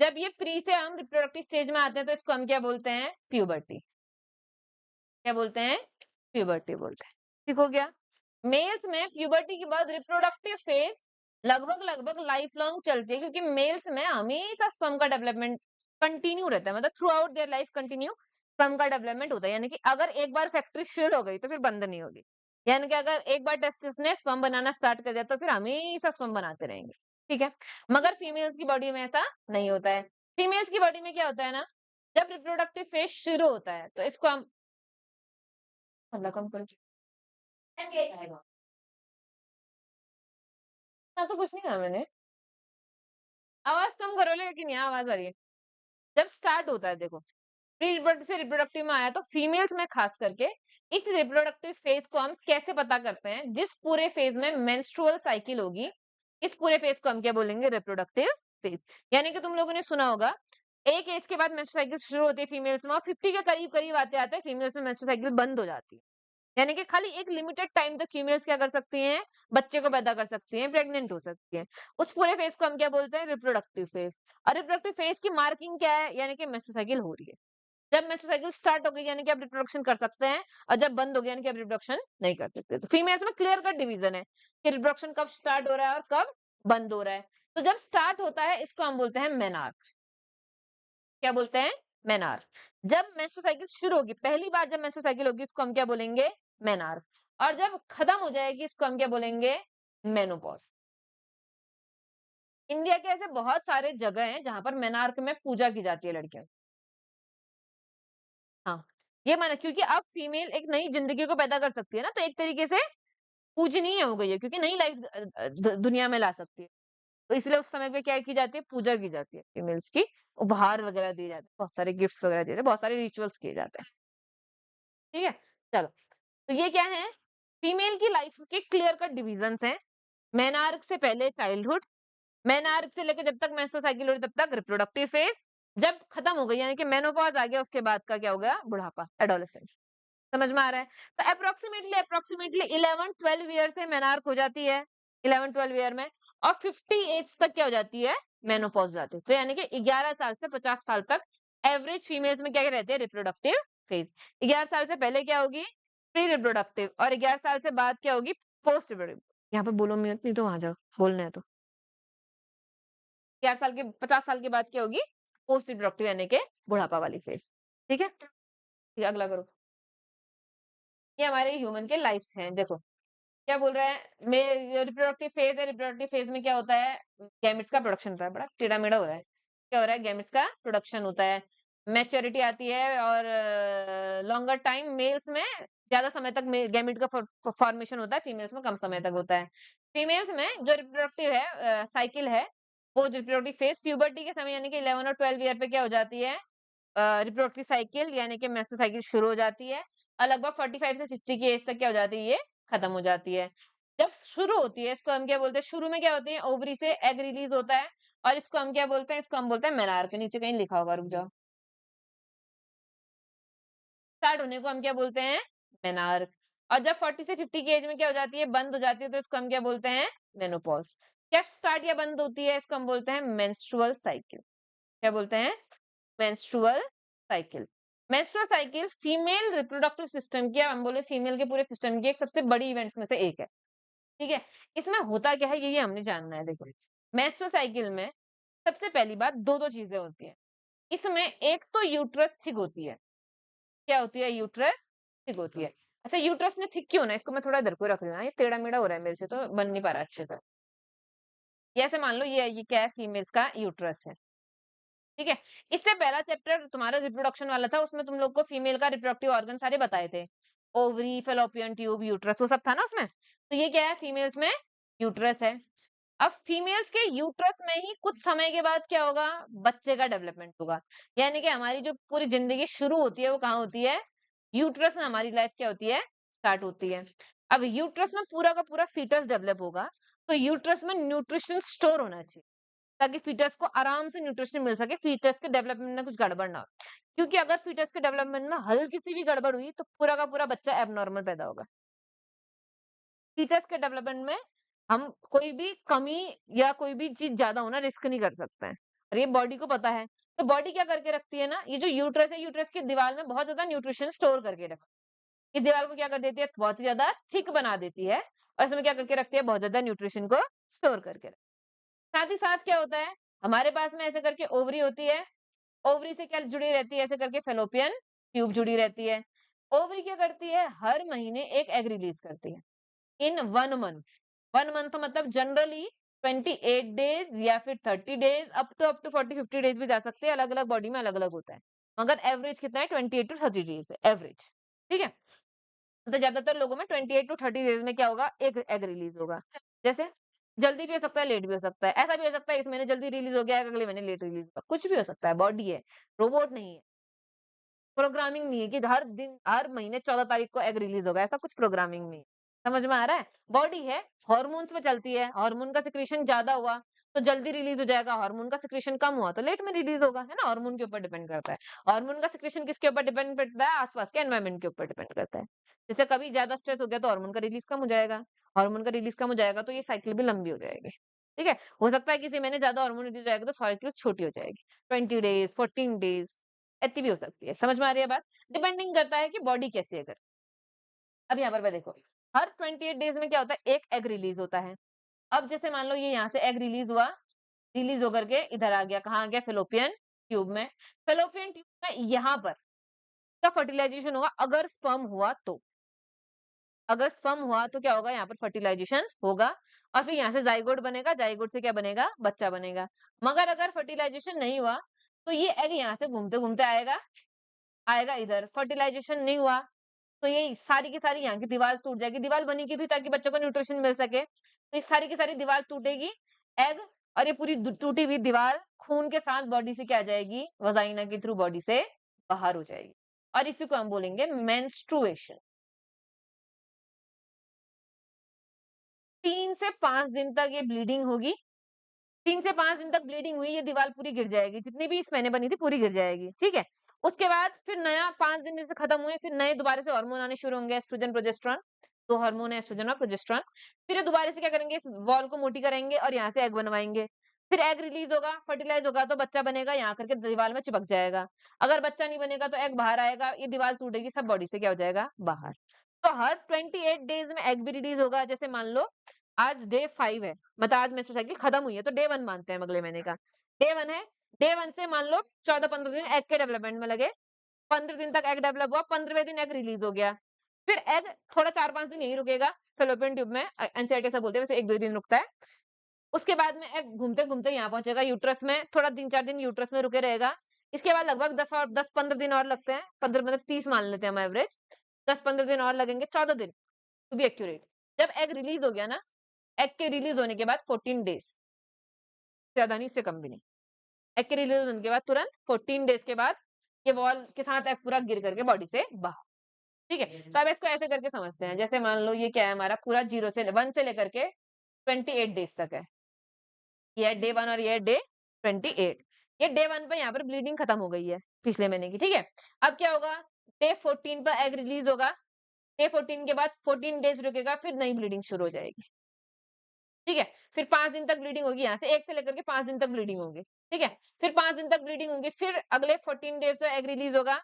जब ये प्री से हम रिप्रोडक्टिव स्टेज में आते हैं तो इसको हम क्या बोलते हैं? प्यूबर्टी। क्या बोलते हैं? प्यूबर्टी बोलते हैं। ठीक हो गया? मेल्स में प्यूबर्टी के बाद रिप्रोडक्टिव फेज लगभग लगभग लाइफ लॉन्ग चलती है, क्योंकि मेल्स में हमेशा स्पर्म का डेवलपमेंट कंटिन्यू रहता है, मतलब through out their life continue sperm का डेवलपमेंट होता है। यानी कि अगर एक बार फैक्ट्री शुरू हो गई तो फिर बंद नहीं होगी। यानी कि अगर एक बार टेस्टिस ने स्पर्म बनाना स्टार्ट कर दिया तो फिर हमेशा स्पर्म बनाते रहेंगे। ठीक है? मगर फीमेल्स की बॉडी में ऐसा नहीं होता है। फीमेल्स की बॉडी में क्या होता है ना, जब रिप्रोडक्टिव फेज शुरू होता है तो इसको हम अल्लाह कम कर। हाँ, तो कुछ नहीं कहा मैंने। आवाज कम करो, लेकिन यहाँ आवाज आ रही है। जब स्टार्ट होता है देखो, प्री रिप्रोडक्टिव से रिप्रोडक्टिव में आया तो फीमेल्स में खास करके इस रिप्रोडक्टिव फेज को हम कैसे पता करते हैं? जिस पूरे फेज में मेंस्ट्रुअल साइकिल होगी, इस पूरे फेज को हम क्या बोलेंगे? Reproductive phase. यानी कि तुम लोगों ने सुना होगा, एक एज के बाद मेंस्ट्रुअल साइकिल शुरू होती है फीमेल्स में और 50 के करीब करीब आते आते फीमेल्स में मेंस्ट्रुअल साइकिल बंद हो जाती है। यानी कि खाली एक लिमिटेड टाइम तक फीमेल्स क्या कर सकती हैं? बच्चे को पैदा कर सकती हैं, प्रेग्नेंट हो सकती हैं। उस पूरे फेज को हम क्या बोलते हैं? Reproductive phase. और रिप्रोडक्टिव फेज की मार्किंग क्या है? यानी कि मेंस्ट्रुअल साइकिल हो रही है। जब मेंस्ट्रुअल साइकिल स्टार्ट हो गई यानी कि आप रिप्रोडक्शन कर सकते हैं और जब बंद हो गया यानी कि आप रिप्रोडक्शन नहीं कर सकते। तो फीमेल्स में क्लियर कट डिवीजन है कि रिप्रोडक्शन कब स्टार्ट हो रहा है और कब बंद हो रहा है। तो जब स्टार्ट होता है इसको हम बोलते हैं मेनार्क। क्या बोलते हैं? मेनार्क। जब मेंस्ट्रुअल साइकिल शुरू होगी, पहली बार जब मेंस्ट्रुअल साइकिल होगी उसको हम क्या बोलेंगे? मेनार्क। और जब खत्म हो जाएगी इसको हम क्या बोलेंगे? मेनोपॉज। इंडिया के ऐसे बहुत सारे जगह हैं जहां पर मेनार्क में पूजा की जाती है लड़कियों की। हाँ, ये माना, क्योंकि अब फीमेल एक नई जिंदगी को पैदा कर सकती है ना, तो एक तरीके से पूजनीय हो गई है, क्योंकि नई लाइफ दुनिया में ला सकती है। तो इसलिए उस समय पे क्या की जाती है? पूजा की जाती है फीमेल्स की। उपहार वगैरह दिए जाते हैं, बहुत सारे गिफ्ट्स वगैरह दिए जाते हैं, बहुत सारे रिचुअल्स किए जाते हैं। ठीक है? चलो, तो ये क्या है? फीमेल की लाइफ के क्लियर कट डिविजन्स हैं। मेनार्क से पहले चाइल्डहुड, मेनार्क से लेकर जब तक मेंस्ट्रुअल साइकिल हो रही तब तक रिप्रोडक्टिव फेज, जब खत्म हो गई यानी कि मेनोपॉज आ गया उसके बाद का क्या हो गया? बुढ़ापा, एडोलेसेंस। समझ में आ रहा है? तो अप्रोक्सीमेटली अप्रोक्सीमेटली 11-12 ईयर से मेनार्क हो जाती है, 11-12 ईयर में। और 50 एज तक क्या हो जाती है? मेनोपॉज हो जाती है। तो यानी कि 11 साल से 50 साल तक एवरेज फीमेल्स में क्या रहती है? Reproductive phase. 11 साल से पहले क्या होगी? Pre reproductive. और 11 साल से बाद क्या होगी? Post reproductive. यहाँ पे बोलो मत, नहीं तो वहां जाओ, बोलना है तो। 60 साल के 50 साल के बाद क्या होगी? पोस्ट रिप्रोडक्टिव यानी कि बुढ़ापा वाली फेज़। ठीक है? ठीक है, अगला करो। ये हमारे ह्यूमन के लाइफ़ हैं, देखो। क्या बोल रहा है? में रिप्रोडक्टिव फेज़ है, रिप्रोडक्टिव फेज़ में क्या होता है? गैमेट्स का प्रोडक्शन होता है, बड़ा टेढ़ा-मेढ़ा हो रहा है। क्या हो रहा है? गैमेट्स का प्रोडक्शन होता है, मैच्योरिटी आती है और लॉन्गर टाइम मेल्स में ज़्यादा समय तक में गैमेट का फॉर्मेशन होता है, फीमेल्स में कम समय तक होता है। फीमेल्स में जो रिप्रोडक्टिव है साइकिल है, वो जो रिप्रोडक्टिव फेज़ प्यूबर्टी के समय यानी कि 11 और 12 ईयर पे क्या हो जाती है? रिप्रोडक्टिव साइकिल यानी कि मेस्टुरल साइकिल शुरू हो जाती है और लगभग 45 से 50 की एज तक क्या हो जाती है? ये खत्म हो जाती है। जब शुरू होती है इसको हम क्या बोलते हैं? शुरू में क्या होती है? ओवरी से एग रिलीज़ होता है और इसको हम क्या बोलते हैं? इसको हम बोलते हैं मेनार्क। नीचे कहीं लिखा होगा, रुक जाओ। स्टार्ट होने को हम क्या बोलते हैं? मेनार्क। और जब 40 से 50 की एज में क्या हो जाती है? बंद हो जाती है, तो इसको हम क्या बोलते हैं? मेनोपॉज़। क्या स्टार्ट या बंद होती है? इसको हम बोलते हैं मेंस्ट्रुअल साइकिल। क्या बोलते हैं? Menstrual cycle. Menstrual cycle female reproductive system की, हम बोले फीमेल के पूरे सिस्टम की एक सबसे बड़ी इवेंट्स में से एक है। ठीक है? इसमें होता क्या है? ये हमने जानना है, देखो। मेंस्ट्रुअल साइकिल में सबसे पहली बात 2-2 चीज़ें होती हैं। इसमें एक तो यूट्रस थिक होती है। क्या होती है? यूट्रस थिक होती है। अच्छा, यूट्रस ने थिक क्यों होना है? इसको मैं थोड़ा इधर को रख लेना, ये टेढ़ा-मेढ़ा हो रहा है मेरे से, तो बन नहीं पा रहा अच्छे से। ये ऐसे मान लो ये क्या है? फीमेल्स का यूट्रस है। ठीक है? इससे पहला चैप्टर तुम्हारा रिप्रोडक्शन वाला था, उसमें तुम लोग को फीमेल का रिप्रोडक्टिव ऑर्गन सारे बताए थे। ओवरी, फैलोपियन ट्यूब, यूट्रस, वो सब था ना उसमें? तो ये क्या है? फीमेल्स में यूट्रस है। अब फीमेल्स के यूट्रस में ही कुछ समय के बाद क्या होगा? बच्चे का डेवलपमेंट होगा। यानी कि हमारी जो पूरी ज़िंदगी शुरू होती है, वो कहाँ होती है? यूट्रस में हमारी लाइफ क्या होती है? स्टार्ट होती है। अब यूट्रस में पूरा का पूरा फीटस डेवलप होगा, तो यूट्रस में न्यूट्रिशन स्टोर होना चाहिए। ताकि फीटस को आराम से न्यूट्रिशन मिल सके, फीटस के डेवलपमेंट में कुछ गड़बड़ ना हो। क्योंकि अगर फीटस के डेवलपमेंट में हल्की सी भी गड़बड़ हुई, तो पूरा का पूरा बच्चा एब्नॉर्मल पैदा होगा। फीटस के डेवलपमेंट में हम कोई भी कमी या कोई भी चीज़ ज़्यादा होना रिस्क नहीं कर सकते हैं और ये बॉडी को पता है। तो बॉडी क्या करके रखती है ना, ये जो यूट्रस है, यूट्रस की दीवार में बहुत ज़्यादा न्यूट्रिशन स्टोर करके रखती है। ये दीवार को क्या कर देती है? बहुत ही ज़्यादा थिक बना देती है और इसमें क्या करके रखती है? बहुत ज़्यादा न्यूट्रिशन को स्टोर करके। साथ ही साथ क्या होता है? हमारे पास में ऐसे करके ओवरी होती है। ओवरी से क्या जुड़ी रहती है? ऐसे करके फैलोपियन ट्यूब जुड़ी रहती है। ओवरी क्या करती है? हर महीने एक एग रिलीज़ करती है। इन 1 मंथ। 1 मंथ मतलब जनरली 28 डेज़ या फिर 30 डेज़ अप टू 40-50 डेज़ भी जा सकते हैं, अलग-अलग बॉडी में अलग-अलग होता है। मगर एवरेज कितना है? 28 टू 30 डेज़ है एवरेज। ठीक है? तो ज्यादातर लोगों में 28 टू 30 डेज में क्या होगा? एक एग रिलीज होगा। जैसे जल्दी भी हो सकता है, लेट भी हो सकता है। ऐसा भी हो सकता है इस महीने जल्दी रिलीज हो गया है, अगले महीने लेट रिलीज होगा। कुछ भी हो सकता है, बॉडी है, रोबोट नहीं है। प्रोग्रामिंग नहीं है कि हर दिन हर महीने 14 तारीख को एग रिलीज होगा, ऐसा कुछ प्रोग्रामिंग नहीं है। समझ में आ रहा है? बॉडी है, हार्मोन्स में चलती है, हार्मोन का सिक्रीशन ज्यादा हुआ तो जल्दी रिलीज हो जाएगा, हार्मोन का सिक्रीशन कम हुआ तो लेट में रिलीज होगा, है ना? हार्मोन के ऊपर डिपेंड करता है। हार्मोन का सिक्रीशन किसके ऊपर डिपेंड करता है? आसपास के एनवायरनमेंट के ऊपर डिपेंड करता है। जैसे कभी ज्यादा स्ट्रेस हो गया तो हार्मोन का रिलीज कम हो जाएगा, हार्मोन का रिलीज कम हो जाएगा तो ये साइकिल भी लंबी हो जाएगी। ठीक है? हो सकता है किसी महीने ज्यादा हार्मोन रिलीज हो जाएगा तो साइकिल छोटी हो जाएगी, 20 डेज, 14 डेज, इतनी भी हो सकती है। समझ में आ रही है बात? डिपेंडिंग करता है कि बॉडी कैसी है। अगर अब यहाँ पर मैं देखो, हर 28 डेज में क्या होता है? एक एग रिलीज होता है। अब जैसे मान लो ये यहाँ से एग रिलीज हुआ, रिलीज होकर के इधर आ गया, कहाँ आ गया? फेलोपियन ट्यूब में। फेलोपियन ट्यूब में यहाँ पर का फर्टिलाइजेशन होगा, अगर स्पर्म हुआ तो। अगर स्पर्म हुआ तो क्या होगा? यहाँ पर फर्टिलाइजेशन होगा और फिर यहाँ से जाइगोट बनेगा, जाइगोट से क्या बनेगा? बच्चा बनेगा। मगर अगर फर्टिलाइजेशन नहीं हुआ तो ये एग यहाँ से घूमते घूमते आएगा, आएगा इधर। फर्टिलाइजेशन नहीं हुआ तो ये सारी की सारी यहाँ की दीवार टूट जाएगी। दीवार बनी की थी ताकि बच्चों को न्यूट्रिशन मिल सके, तो ये सारी की सारी दीवार टूटेगी, एग, और ये पूरी टूटी हुई दीवार खून के साथ बॉडी से क्या आ जाएगी? वजाइना के थ्रू बॉडी से बाहर हो जाएगी और इसी को हम बोलेंगे मेंस्ट्रुएशन। 3 से 5 दिन तक ये ब्लीडिंग होगी। 3 से 5 दिन तक ब्लीडिंग हुई, ये दीवार पूरी गिर जाएगी, जितनी भी इस महीने बनी थी पूरी गिर जाएगी, ठीक है? उसके बाद फिर नया 5 दिन जैसे खत्म हुए, फिर नए दोबारा से हार्मोन आने शुरू होंगे, एस्ट्रोजन, प्रोजेस्टेरॉन। 2 हार्मोन है, एस्ट्रोजन और प्रोजेस्टेरॉन। फिर ये दोबारा से क्या करेंगे? इस वॉल को मोटी करेंगे और यहाँ से एग बनवाएँगे। फिर एग रिलीज़ होगा, फर्टिलाइज़ होगा तो बच्चा बनेगा, यहाँ आकर के दीवार में चिपक जाएगा। अगर बच्चा नहीं बनेगा तो एग बाहर आएगा, ये दीवार टूटेगी, सब बॉडी से क्या हो जाएगा? बाहर। तो हर 28 डेज़ में एग भी रिलीज़ होगा, जैसे मान लो आज डे 5 है, मतलब आज मेंस्ट्रुअल साइकिल खत्म हुई है, तो डे 1 मानते हैं हम अगले महीने का। डे 1 है, डे 1 से मान लो 14-15 दिन एग के डेवलपमेंट में लगे, 15 दिन तक एग डेवलप हुआ, 15वें दिन एग रिलीज हो गया। फिर एग थोड़ा 4-5 दिन यहीं रुकेगा फैलोपियन ट्यूब में, एनसीईआरटी ऐसा बोलते हैं, वैसे 1-2 दिन रुकता है। उसके बाद में एग घूमते-घूमते यहाँ पहुँचेगा यूट्रस में, थोड़ा 3-4 दिन यूट्रस में रुके रहेगा। इसके बाद लगभग 10-15 दिन और लगते हैं, 15 मतलब 30 मान लेते हैं हम एवरेज। 10-15 दिन और लगेंगे, 14 दिन टू बी एक्यूरेट। जब एग रिलीज हो गया ना, एग के रिलीज होने के बाद 14 डेज, ज्यादा नहीं, इससे कम भी नहीं। एग के रिलीज होने के बाद तुरंत 14 डेज के बाद ये वॉल के साथ एग पूरा गिर करके बॉडी से बाहर। ठीक है, तो अब इसको ऐसे करके समझते हैं, जैसे मान लो ये क्या है हमारा, पूरा 0 से 1 से लेकर के 28 डेज तक है। ये है डे 1 और ये है डे 28। ये डे 1 पे यहाँ पर ब्लीडिंग खत्म हो गई है पिछले महीने की, ठीक है। अब क्या होगा, डे 14 पर एग रिलीज होगा, डे 14 के बाद 14 डेज रुकेगा, फिर नई ब्लीडिंग शुरू हो जाएगी। ठीक है, फिर 5 दिन तक ब्लीडिंग होगी, यहाँ से 1 से लेकर के 5 दिन तक ब्लीडिंग होगी। ठीक है, फिर 5 दिन तक ब्लीडिंग होगी, फिर अगले 14 डेज पे एग रिलीज होगा,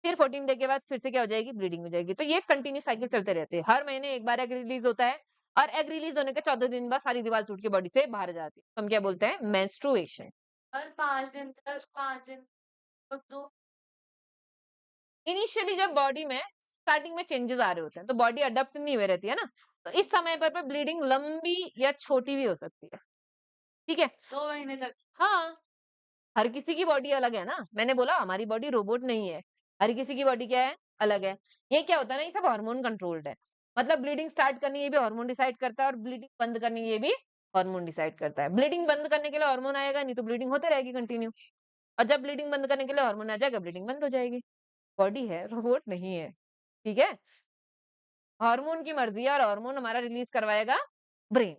फिर 14 डे के बाद फिर से क्या हो जाएगी, ब्लीडिंग हो जाएगी। तो ये कंटिन्यू साइकिल चलते रहते हैं, हर महीने एक बार एग रिलीज होता है, और एग रिलीज होने के 14 दिन बाद सारी दीवार टूट के बॉडी से बाहर आ जाती है, तो हम क्या बोलते हैं, मेंस्ट्रुएशन। और 5 दिन तक 5 दिन तक तो इनिशियली जब बॉडी में स्टार्टिंग में चेंजेस आ रहे होते हैं, तो बॉडी अडप्ट नहीं हुए रहती है ना, तो इस समय पर ब्लीडिंग लंबी या छोटी भी हो सकती है। ठीक है, 2 महीने तक। हाँ, हर किसी की बॉडी अलग है ना, मैंने बोला हमारी बॉडी रोबोट नहीं है, हर किसी की बॉडी क्या है, अलग है। ये क्या होता है ना, ये सब हार्मोन कंट्रोल्ड है, मतलब ब्लीडिंग स्टार्ट करनी ये भी हार्मोन डिसाइड करता है, और ब्लीडिंग बंद करनी ये भी हार्मोन डिसाइड करता है। ब्लीडिंग बंद करने के लिए हार्मोन आएगा, नहीं तो ब्लीडिंग होते रहेगी कंटिन्यू, और जब ब्लीडिंग बंद करने के लिए हार्मोन आ जाएगा, ब्लीडिंग बंद हो जाएगी। बॉडी है, रोबोट नहीं है। ठीक है, हार्मोन की मर्जी है, और हार्मोन हमारा रिलीज करवाएगा ब्रेन।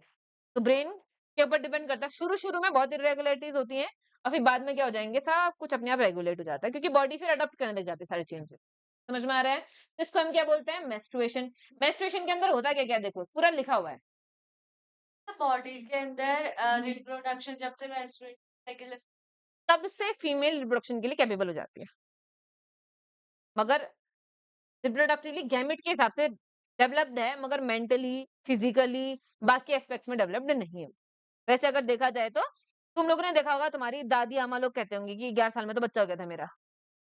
तो ब्रेन के ऊपर डिपेंड करता है, शुरू-शुरू में बहुत इर्रेगुलरिटीज होती हैं, और फिर बाद में क्या हो जाएँगे, सब कुछ अपने आप रेगुलेट हो जाता है, क्योंकि बॉडी फिर अडॉप्ट करने लग जाती है सारे चेंजेस। समझ में आ रहा है? तो इसको हम क्या बोलते हैं, मेंस्ट्रुएशन। मेंस्ट्रुएशन के अंदर होता क्या-क्या देखो, पूरा लिखा हुआ है। बॉडी के अंदर रिप्रोडक्शन जब से मेंस्ट्रुएशन साइकिल तब से फीमेल रिप्रोडक्शन के लिए कैपेबल हो जाती है। मगर रिप्रोडक्टिवली गैमेट के हिसाब से डेवलप्ड है, मगर मेंटली, फिजिकली, बाकी एस्पेक्ट्स में डेवलप्ड नहीं है। वैसे अगर देखा जाए तो तुम लोगों ने देखा होगा, तुम्हारी दादी अम्मा लोग कहते होंगे कि 11 साल में तो बच्चा हो गया था मेरा।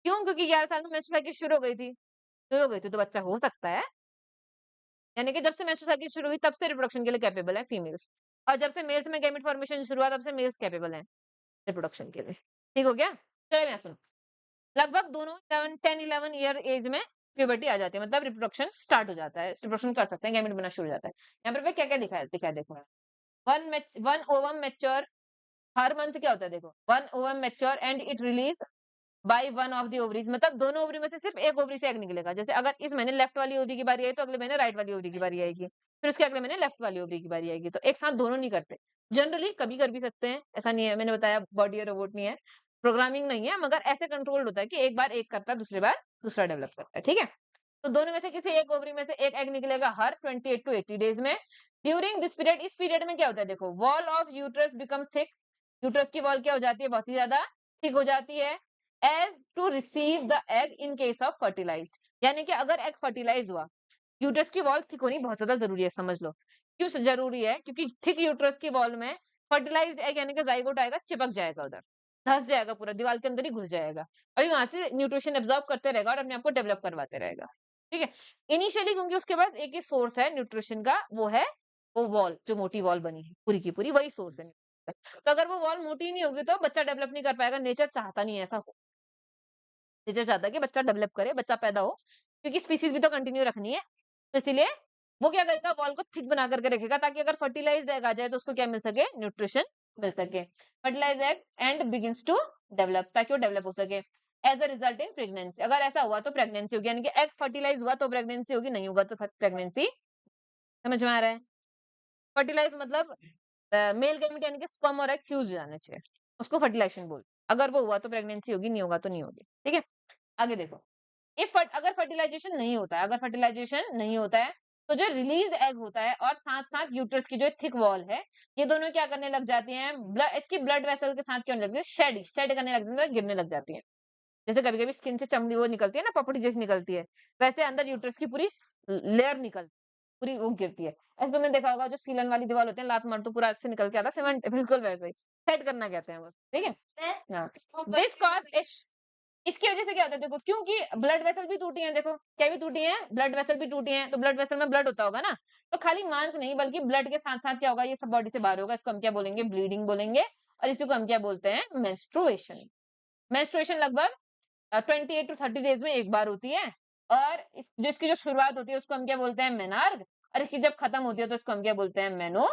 क्यों? क्योंकि 11 साल में मेंस्ट्रुअल साइकिल शुरू हो गई थी तो बच्चा हो सकता है। यानी कि जब से मेंस्ट्रुअल साइकिल शुरू हुई तब से रिप्रोडक्शन के लिए कैपेबल है फीमेल्स, और जब से मेल्स में गैमेट फॉर्मेशन शुरू हुआ तब से मेल्स कैपेबल हैं रिप्रोडक्शन के लिए। ठीक हो गया? चलो यहाँ सुनो। लगभग दोनों 10-11 ईयर एज में प्यूबर्टी आ जाती है, मतलब रिप्रोडक्शन स्टार्ट हो जाता है, रिप्रोडक्शन कर सकते हैं, गैमेट बनना शुरू हो जाता है। यहाँ पर क्या-क्या दिखा है देखो। वन ओवम मैच्योर, हर मंथ क्या होता है देखो, one ovum mature and it release by one of the ovaries, मतलब दोनों ओवरी में से सिर्फ एक ओवरी से एग निकलेगा। जैसे अगर इस महीने लेफ्ट वाली ओवरी की बारी आई तो अगले महीने राइट वाली ओवरी की बारी आएगी, फिर उसके अगले महीने लेफ्ट वाली ओवरी की बारी आएगी, तो एक साथ दोनों नहीं करते। जनरली कभी कर भी सकते हैं, ऐसा नहीं है, मैंने बताया बॉडी और रोबोट नहीं है, प्रोग्रामिंग नहीं है, मगर ऐसे कंट्रोल्ड होता है कि एक बार एक करता है, दूसरी बार दूसरा डेवलप करता है। ठीक है, तो दोनों में से किसी एक ओवरी में से एक एग निकलेगा हर 28 टू 80 डेज में। ड्यूरिंग दिस पीरियड, इस पीरियड में क्या होता है देखो, wall of uterus become thick, uterus की वॉल क्या हो जाती है, बहुत ही ज्यादा थिक हो जाती है, as to receive the egg in case of fertilised. यानी कि अगर एग फर्टिलाइज हुआ, यूट्रस की वॉल थिक होनी बहुत ज्यादा जरूरी है, समझ लो। क्यों जरूरी है, क्योंकि थिक यूट्रस की वॉल में फर्टिलाइज्ड एग यानी कि जाइगोट आएगा, चिपक जाएगा उधर, धंस जाएगा, पूरा दीवार के अंदर ही घुस जाएगा, और वहां से न्यूट्रिशन एब्जॉर्ब करते रहेगा और अपने आप को डेवलप करवाते रहेगा। ठीक है, इनिशियली क्योंकि उसके पास एक ही सोर्स है न्यूट्रिशन का, वो है वो वॉल, जो मोटी वॉल बनी है पूरी की पूरी, वही सोर्स है। तो अगर वो वॉल मोटी नहीं होगी तो बच्चा डेवलप नहीं कर पाएगा, नेचर चाहता नहीं है ऐसा हो। नेचर चाहता है कि बच्चा डेवलप करे, बच्चा पैदा हो, क्योंकि स्पीसीज भी तो कंटिन्यू रखनी है। तो इसीलिए वो क्या करेगा, वॉल को थिक बना करके रखेगा, ताकि अगर फर्टिलाइज्ड एग आ जाए तो उसको क्या मिल सके, न्यूट्रिशन मिल सके। Fertilise egg and begins to develop, ताकि वो डेवलप हो सके। As a result in pregnancy, अगर ऐसा हुआ तो प्रेगनेंसी होगी, यानी कि एग फर्टिलाइज हुआ तो प्रेगनेंसी होगी, नहीं होगा तो प्रेगनेंसी। समझ में आ रहा है? फर्टिलाइज मतलब मेल गैमेट यानी कि स्पर्म और एग फ्यूज जाने चाहिए, उसको फर्टिलाइजेशन बोलते हैं। अगर वो हुआ तो प्रेगनेंसी होगी, नहीं होगा तो नहीं होगी। ठीक है, आगे देखो। इफ अगर फर्टिलाइजेशन नहीं होता है, अगर फर्टिलाइजेशन नहीं होता है, तो जो रिलीज एग होता है और साथ साथ यूट्रस की जो थिक वॉल है, ये दोनों क्या करने लग जाती हैं, ब्लड, इसकी ब्लड वेसल के साथ क्या होने लगती है, शेड शेड करने लग जाती है, गिरने लग जाती है। जैसे कभी कभी स्किन से चमड़ी वो निकलती है ना, पपड़ी जैसी निकलती है, वैसे अंदर यूट्रस की पूरी लेयर निकलती है। पूरी वो गिरती है। ऐसे तुमने देखा होगा जो सीलन वाली दीवार होती है, लात मार तो पूरा ऐसे निकल के आता है सीमेंट, बिल्कुल वैसे ही। सेट करना कहते हैं बस, ठीक है? Then हाँ। ऊपर दिस से कॉज इस इसकी वजह से क्या होता है देखो, क्योंकि ब्लड वेसल भी टूटी हैं देखो, क्या भी टूटी हैं? ब्लड वेसल भी टूटी हैं, तो ब्लड वेसल में ब्लड होता होगा ना, तो खाली मांस नहीं बल्कि ब्लड के साथ-साथ क्या होगा, ये सब बॉडी से बाहर होगा, इसको हम क्या बोलेंगे? ब्लीडिंग बोलेंगे और इसी को हम क्या बोलते हैं? मेंस्ट्रुएशन। मेंस्ट्रुएशन लगभग 28 टू 30 डेज में एक बार होती है और जो इसकी जो शुरुआत होती है उसको हम क्या बोलते हैं? मेनार्क और इसकी जब खत्म होती है तो इसको हम क्या बोलते हैं? मेनो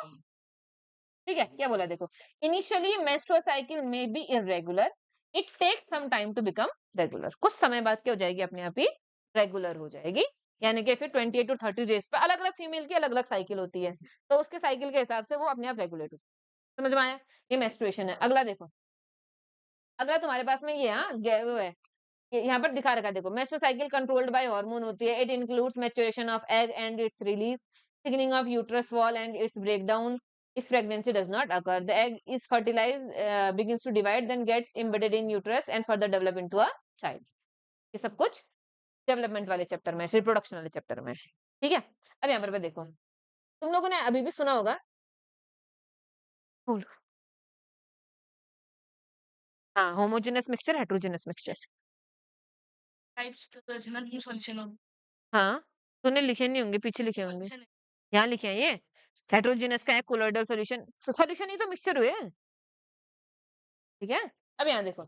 ठीक है, क्या बोला देखो, इनिशियली मेंस्ट्रुअल साइकिल में be irregular, it takes some time to become regular, कुछ समय बाद क्या हो जाएगी? अपने आप ही रेगुलर हो जाएगी। यानी कि फिर 28 टू 30 डेज पे अलग अलग फीमेल की अलग अलग साइकिल होती है, तो उसके साइकिल के हिसाब से वो अपने आप रेगुलेट होती है। समझ में आया? ये मेंस्ट्रुएशन है। अगला देखो, अगला तुम्हारे पास में ये वो है, यहाँ पर दिखा रखा है देखो, menstrual cycle controlled by hormone होती है, it includes maturation of egg and it's release, thickening of uterus wall and it's breakdown if pregnancy does not occur. The egg is fertilized, begins to divide, then gets embedded in uterus and further develop into a child. ये सब कुछ development वाले chapter में, reproduction वाले chapter में, ठीक है? अब यहाँ पर देखो, तुम लोगों ने अभी भी सुना होगा, बोलो। हाँ, homogeneous mixture, heterogeneous mixture. types the original solution of हाँ, तूने लिखे नहीं होंगे, पीछे लिखे होंगे। solution यहाँ लिखे हैं ये, हेटेरोजेनस का है कोलोइडल सॉल्यूशन, सॉल्यूशन ही तो मिक्सचर हुए, ठीक है? अब यहाँ देखो,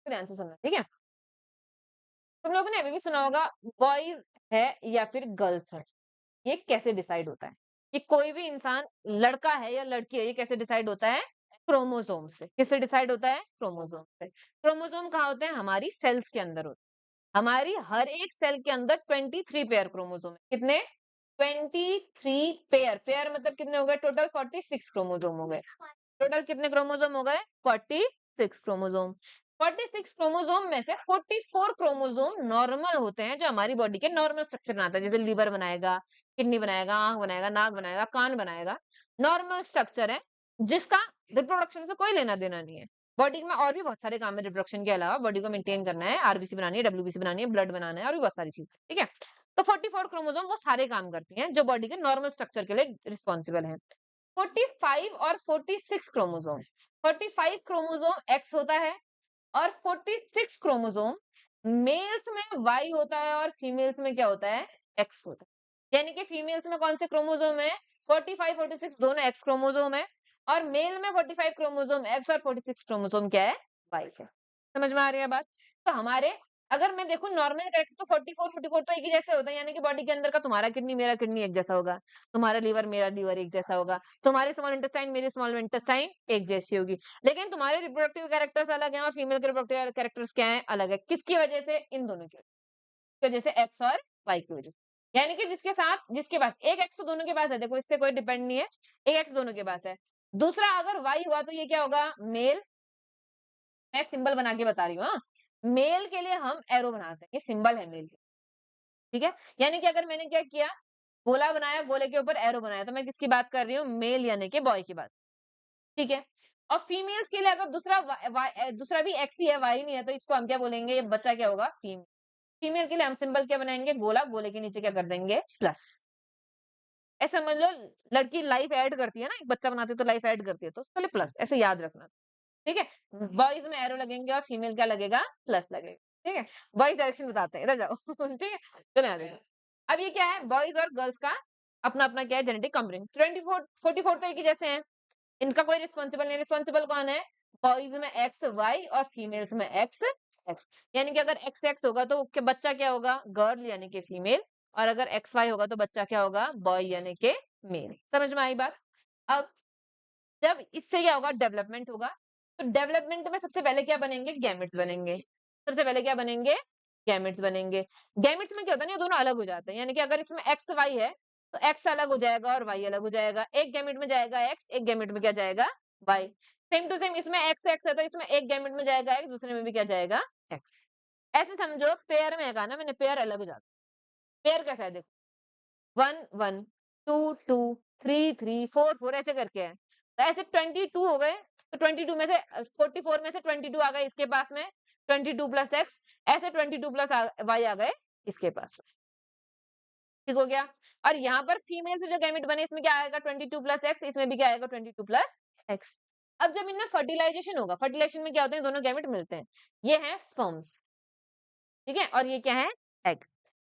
ध्यान से सुनना, ठीक है? तुम लोगों ने अभी भी सुना होगा, बॉयज है या फिर गर्ल्स है, ये कैसे डिसाइड होता है? कि कोई भी इंसान लड़का है या लड़की है, ये कैसे डिसाइड होता है? क्रोमोसोम से। किससे डिसाइड होता है? क्रोमोसोम से। क्रोमोसोम कहाँ होते हैं? हमारी सेल्स के अंदर होते हैं। हमारी हर एक सेल के अंदर 23 पेयर क्रोमोसोम है। कितने? 23 पेयर। पेयर मतलब कितने हो गए? टोटल 46 क्रोमोसोम हो गए। टोटल कितने क्रोमोसोम हो गए? 46 क्रोमोसोम। 46 क्रोमोसोम में से 44 क्रोमोसोम नॉर्मल होते हैं, जो हमारी बॉडी के नॉर्मल स्ट्रक्चर बनाता है, जैसे लीवर बनाएगा, किडनी बनाएगा, आंख बनाएगा, नाक बनाएगा, कान बनाएगा। नॉर्मल स्ट्रक्चर है जिसका रिप्रोडक्शन से कोई लेना देना नहीं है। बॉडी में और भी बहुत सारे काम है रिप्रोडक्शन के अलावा, बॉडी को मेंटेन करना है, आरबीसी बनानी है, डब्ल्यूबीसी बनानी है, ब्लड बनाना है और भी बहुत सारी चीजें, ठीक है? तो 44 क्रोमोसोम वो सारे काम करती हैं जो बॉडी के नॉर्मल स्ट्रक्चर के लिए रिस्पॉन्सिबल है। 45 और 46 क्रोमोसोम, 45 क्रोमोसोम एक्स होता है और 46 क्रोमोसोम मेल्स में वाई होता है और फीमेल्स में क्या होता है? एक्स होता है। यानी कि फीमेल्स में कौन से क्रोमोसोम है? 45 46 दोनों एक्स क्रोमोसोम है और मेल में 45 क्रोमोसोम एक्स और 46 क्रोमोसोम क्या है? वाई है। समझ में आ रही है बात? तो हमारे, अगर मैं देखूं नॉर्मल कैरेक्टर, तो 44 तो एक ही जैसे होता है, यानी कि बॉडी के अंदर का तुम्हारा किडनी मेरा किडनी एक जैसा होगा, तुम्हारा लीवर मेरा लीवर एक जैसा होगा, तुम्हारे स्मॉल इंटेस्टाइन मेरी स्मॉल इंटेस्टाइन एक जैसी होगी। लेकिन तुम्हारे रिप्रोडक्टिव कैरेक्टर्स अलग हैं और फीमेल के रिप्रोडक्टिव कैरेक्टर्स क्या हैं? अलग है। किसकी वजह से? इन दोनों की वजह से, एक्स और वाई की वजह से। यानी कि जिसके साथ, जिसके पास एक एक्स तो दोनों के पास है, देखो इससे कोई डिपेंड नहीं है, एक एक्स दोनों के पास है। दूसरा अगर वाई हुआ तो ये क्या होगा? मेल। मैं सिंबल बना के बता रही हूँ, हाँ। मेल के लिए हम एरो बनाते हैं, ये सिंबल है मेल के, ठीक है? यानी कि अगर मैंने क्या किया, गोला बनाया, गोले के ऊपर एरो बनाया, तो मैं किसकी बात कर रही हूँ? मेल यानी कि बॉय की बात, ठीक है? और फीमेल्स के लिए अगर दूसरा भी एक्स ही है, वाई नहीं है, तो इसको हम क्या बोलेंगे? ये बच्चा क्या होगा? फीमेल। फीमेल के लिए हम सिंबल क्या बनाएंगे? गोला, गोले के नीचे क्या कर देंगे? प्लस। ऐसा समझ लो, लड़की लाइफ ऐड करती है ना, एक बच्चा बनाती है तो लाइफ ऐड करती है, तो उसके लिए प्लस, ऐसे याद रखना, ठीक है? बॉयज में एरो लगेंगे और फीमेल क्या लगेगा? प्लस लगेगा, ठीक है? बॉयज डायरेक्शन बताते हैं, इधर जाओ ठीक है? चलो यहाँ देखो, अब ये क्या है? बॉयज और गर्ल्स का अपना अपना क्या है? Genetic component. 24 44 तो एक ही जैसे हैं, इनका कोई रिस्पॉन्सिबल नहीं। रिस्पॉन्सिबल कौन है? बॉयज में एक्स वाई और फीमेल्स में एक्स एक्स। यानी कि अगर एक्स एक्स होगा तो बच्चा क्या होगा? गर्ल यानी कि फीमेल। और अगर एक्स वाई होगा तो बच्चा क्या होगा? बॉय यानी कि मेल। समझ में आई बात? अब जब इससे क्या होगा? डेवलपमेंट होगा। तो डेवलपमेंट में सबसे पहले क्या बनेंगे? गैमेट्स बनेंगे। सबसे पहले क्या बनेंगे? गैमेट्स बनेंगे। गैमेट्स में क्या होता है ना, ये दोनों अलग हो जाते हैं। यानी कि अगर इसमें एक्स वाई है तो एक्स अलग हो जाएगा और वाई अलग हो जाएगा। एक गैमेट में जाएगा एक्स, एक गैमेट में क्या जाएगा? वाई। सेम टू सेम इसमें एक्स एक्स है तो इसमें एक गैमेट में जाएगा एक्स, दूसरे में भी क्या जाएगा? एक्स। ऐसे समझो, पेयर में है कहा ना मैंने, पेयर अलग हो जाता है। पेयर कैसा है देखो, 1 1 2 2 3 3 4 4 ऐसे करके है। तो ऐसे 22 हो गए, तो 22 में से 44 में से 22 आ गए इसके पास में, 22 प्लस एक्स, ऐसे 22 प्लस वाई आ गए इसके पास में। ठीक हो गया। और यहाँ पर फीमेल से जो गैमेट बने इसमें क्या आएगा 22 प्लस एक्स, इसमें भी क्या आएगा 22 प्लस एक्स। अब जब इनमें फर्टिलाइजेशन होगा, फर्टिलाइजेशन में क्या होते हैं, दोनों गैमेट मिलते हैं, ये है स्पर्म्स, ठीक है, और ये क्या है, एग।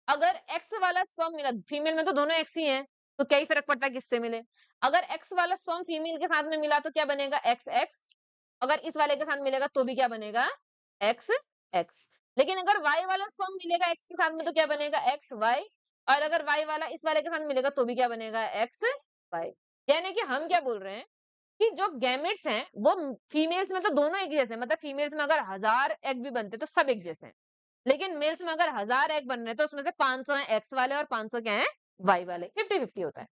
अगर एक्स वाला स्पर्म मिला, फीमेल में तो दोनों एक्स ही हैं, तो क्या ही फर्क पड़ता है किससे मिले। अगर एक्स वाला स्पर्म फीमेल के साथ में मिला तो क्या बनेगा, एक्स एक्स। अगर इस वाले के साथ मिलेगा तो भी क्या बनेगा, एक्स एक्स। लेकिन अगर वाई वाला स्पर्म मिलेगा एक्स के साथ में तो क्या बनेगा, एक्स वाई। और अगर वाई वाला इस वाले के साथ मिलेगा तो भी क्या बनेगा, एक्स वाई। यानी कि हम क्या बोल रहे हैं कि जो गैमेट्स हैं वो फीमेल्स में तो दोनों एक जैसे हैं, मतलब फीमेल्स में अगर 1000 एग भी बनते तो सब एक जैसे हैं। लेकिन मेल्स में अगर 1000 एग बन रहे हैं तो उसमें से 500 है एक्स वाले और 500 क्या है, वाई वाले, 50-50 होता है।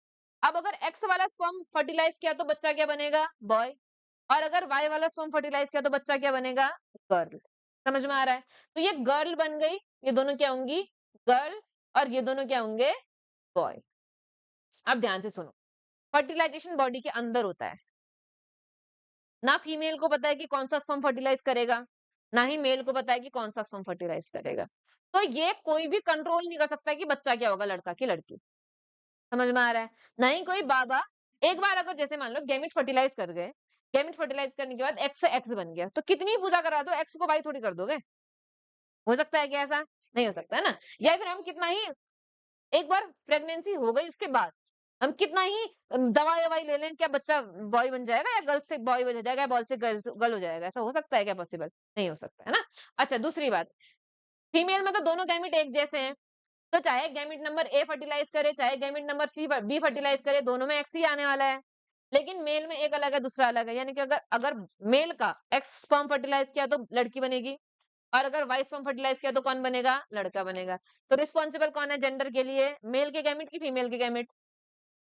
अब अगर एक्स वाला स्पर्म फर्टिलाइज किया तो बच्चा क्या बनेगा, बॉय। और अगर वाई वाला स्पर्म फर्टिलाइज किया तो बच्चा क्या बनेगा, गर्ल। समझ में आ रहा है। तो ये गर्ल बन गई, ये दोनों क्या होंगी, गर्ल। और ये दोनों क्या होंगे, बॉय। अब ध्यान से सुनो, फर्टिलाइजेशन बॉडी के अंदर होता है, ना फीमेल को पता है कि कौन सा स्पर्म फर्टिलाइज करेगा, ना ही मेल को पता है कि कौन सा स्पर्म फर्टिलाइज करेगा। तो ये कोई भी कंट्रोल नहीं कर सकता है कि बच्चा क्या होगा, लड़का की लड़की। समझ में आ रहा है। ना ही कोई बाबा, एक बार अगर जैसे मान लो गैमेट फर्टिलाइज कर गए, गैमेट फर्टिलाइज करने के बाद एक्स से एक्स बन गया, तो कितनी पूजा करा दो एक्स को वाई थोड़ी कर दोगे। हो सकता है क्या ऐसा, नहीं हो सकता है ना। या फिर हम कितना ही, एक बार प्रेगनेंसी हो गई उसके बाद हम कितना ही दवाई ववाई ले लें, क्या बच्चा बॉय बन जाएगा, या गर्ल से बॉय बन जाएगा, या बॉय से गर्ल हो जाएगा, ऐसा हो सकता है क्या, पॉसिबल नहीं हो सकता है ना। अच्छा दूसरी बात, फीमेल में तो दोनों गैमेट एक जैसे हैं, तो चाहे गैमेट नंबर ए फर्टिलाइज करे चाहे gamete number C B fertilise करे, दोनों में एक्स ही आने वाला है। लेकिन मेल में एक अलग है दूसरा अलग है, यानी कि अगर अगर मेल का एक्स स्पर्म फर्टिलाइज किया तो लड़की बनेगी, और अगर वाई स्पर्म फर्टिलाइज किया तो कौन बनेगा, लड़का बनेगा। तो रिस्पॉन्सिबल कौन है जेंडर के लिए, मेल के गैमेट की फीमेल के गैमेट,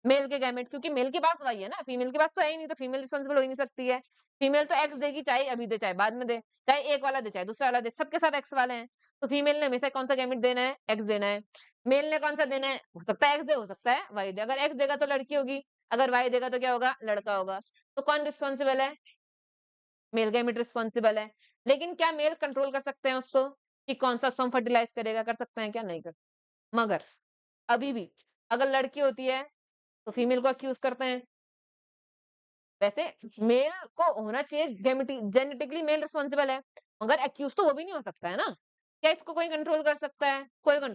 मेल के गैमेट, क्योंकि मेल के पास वाई है ना, फीमेल के पास तो है ही नहीं, तो फीमेल रिस्पॉन्सिबल हो ही नहीं सकती है। फीमेल तो एक्स देगी, चाहे अभी दे चाहे बाद में दे, चाहे एक वाला दे चाहे दूसरा वाला दे, सबके सब एक्स वाले हैं। तो फीमेल ने हमेशा कौन सा गैमेट देना है, एक्स देना है। मेल ने कौन सा देना है, हो सकता है एक्स दे, हो सकता है वाई दे। अगर एक्स देगा तो लड़की होगी, अगर वाई देगा तो क्या होगा, लड़का होगा। तो कौन रिस्पॉन्सिबल है, मेल गैमेट रिस्पॉन्सिबल है। लेकिन क्या मेल कंट्रोल कर सकते हैं उसको कि कौन सा स्पर्म फर्टिलाइज करेगा, कर सकते हैं क्या, नहीं कर। मगर अभी भी अगर लड़की होती है तो फीमेल को अक्यूज करते हैं। वैसे मेल को होना चाहिए, जेनेटिकली मेल रिस्पॉन्सिबल है, मगर एक्यूज तो वो भी नहीं हो सकता है ना। क्या इसको कोई कंट्रोल कर सकता है, कोई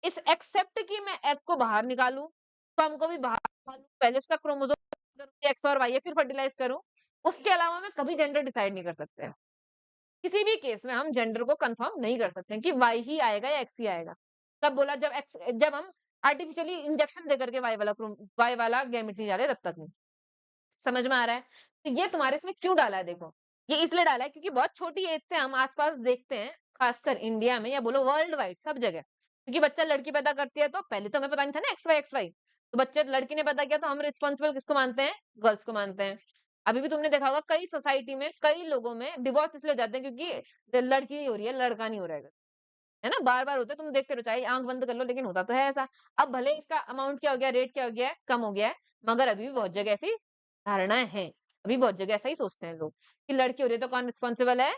इस एक्सेप्ट कि मैं एग को बाहर निकालूं, स्पर्म को भी बाहर निकालूं, पहले उसका क्रोमोसोम एक्स और वाई है फिर फर्टिलाइज करूं, उसके अलावा मैं कभी जेंडर डिसाइड नहीं कर सकते हैं। किसी भी केस में हम जेंडर को कंफर्म नहीं कर सकते हैं कि वाई ही आएगा या एक्स ही आएगा। तब बोला जब एक्स, जब हम आर्टिफिशियली इंजेक्शन देकर के वाई वाला गैमेट नहीं डाले तब तक नहीं। समझ में आ रहा है। तो ये तुम्हारे इसमें क्यों डाला है देखो, ये इसलिए डाला है क्योंकि बहुत छोटी एज से हम आसपास देखते हैं, खासकर इंडिया में या बोलो वर्ल्ड वाइड सब जगह, क्योंकि बच्चा लड़की पैदा करती है तो पहले तो हमें पता नहीं था ना एक्स वाई, तो बच्चे लड़की ने पैदा किया तो हम रिस्पॉन्सिबल किसको मानते हैं, गर्ल्स को मानते हैं। अभी भी तुमने देखा होगा कई सोसाइटी में कई लोगों में डिवोर्स इसलिए हो जाते हैं क्योंकि लड़की नहीं हो रही है, लड़का नहीं हो रहा है ना, बार बार होता है, तुम देखते रहो चाहे आंख बंद कर लो, लेकिन होता तो है ऐसा। अब भले इसका अमाउंट क्या हो गया, रेट क्या हो गया है, कम हो गया है, मगर अभी भी बहुत जगह ऐसी धारणाएं हैं। अभी बहुत जगह ऐसा ही सोचते हैं लोग कि लड़की हो रही है तो कौन रिस्पॉन्सिबल है,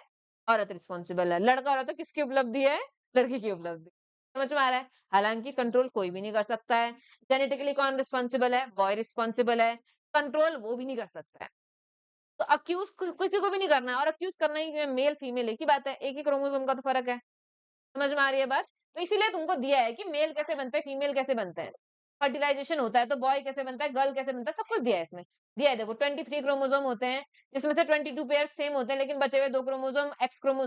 औरत रिस्पॉन्सिबल है, लड़का हो रहा है तो किसकी उपलब्धि है, लड़की की उपलब्धि। समझ में आ रहा है। हालांकि कंट्रोल कोई भी नहीं कर सकता है। जेनेटिकली कौन रिस्पॉन्सिबल है, बॉय रिस्पॉन्सिबल है, कंट्रोल वो भी नहीं कर सकता है। तो अक्यूज किसी को भी नहीं करना है, और अक्यूज करना ही मेल फीमेल एक ही बात है, एक ही क्रोमोसोम का तो फर्क है। समझ में आ रही है बात। तो इसीलिए तुमको दिया है कि मेल कैसे बनते हैं, फीमेल कैसे बनते हैं, फर्टिलाइजेशन होता है तो बॉय कैसे बनता है, गर्ल कैसे बनता है, सब कुछ दिया है इसमें। दिया है देखो 23 क्रोमोसोम होते हैं, जिसमें से 22 पेयर सेम होते हैं, लेकिन बचे हुए 2 क्रोमोसोम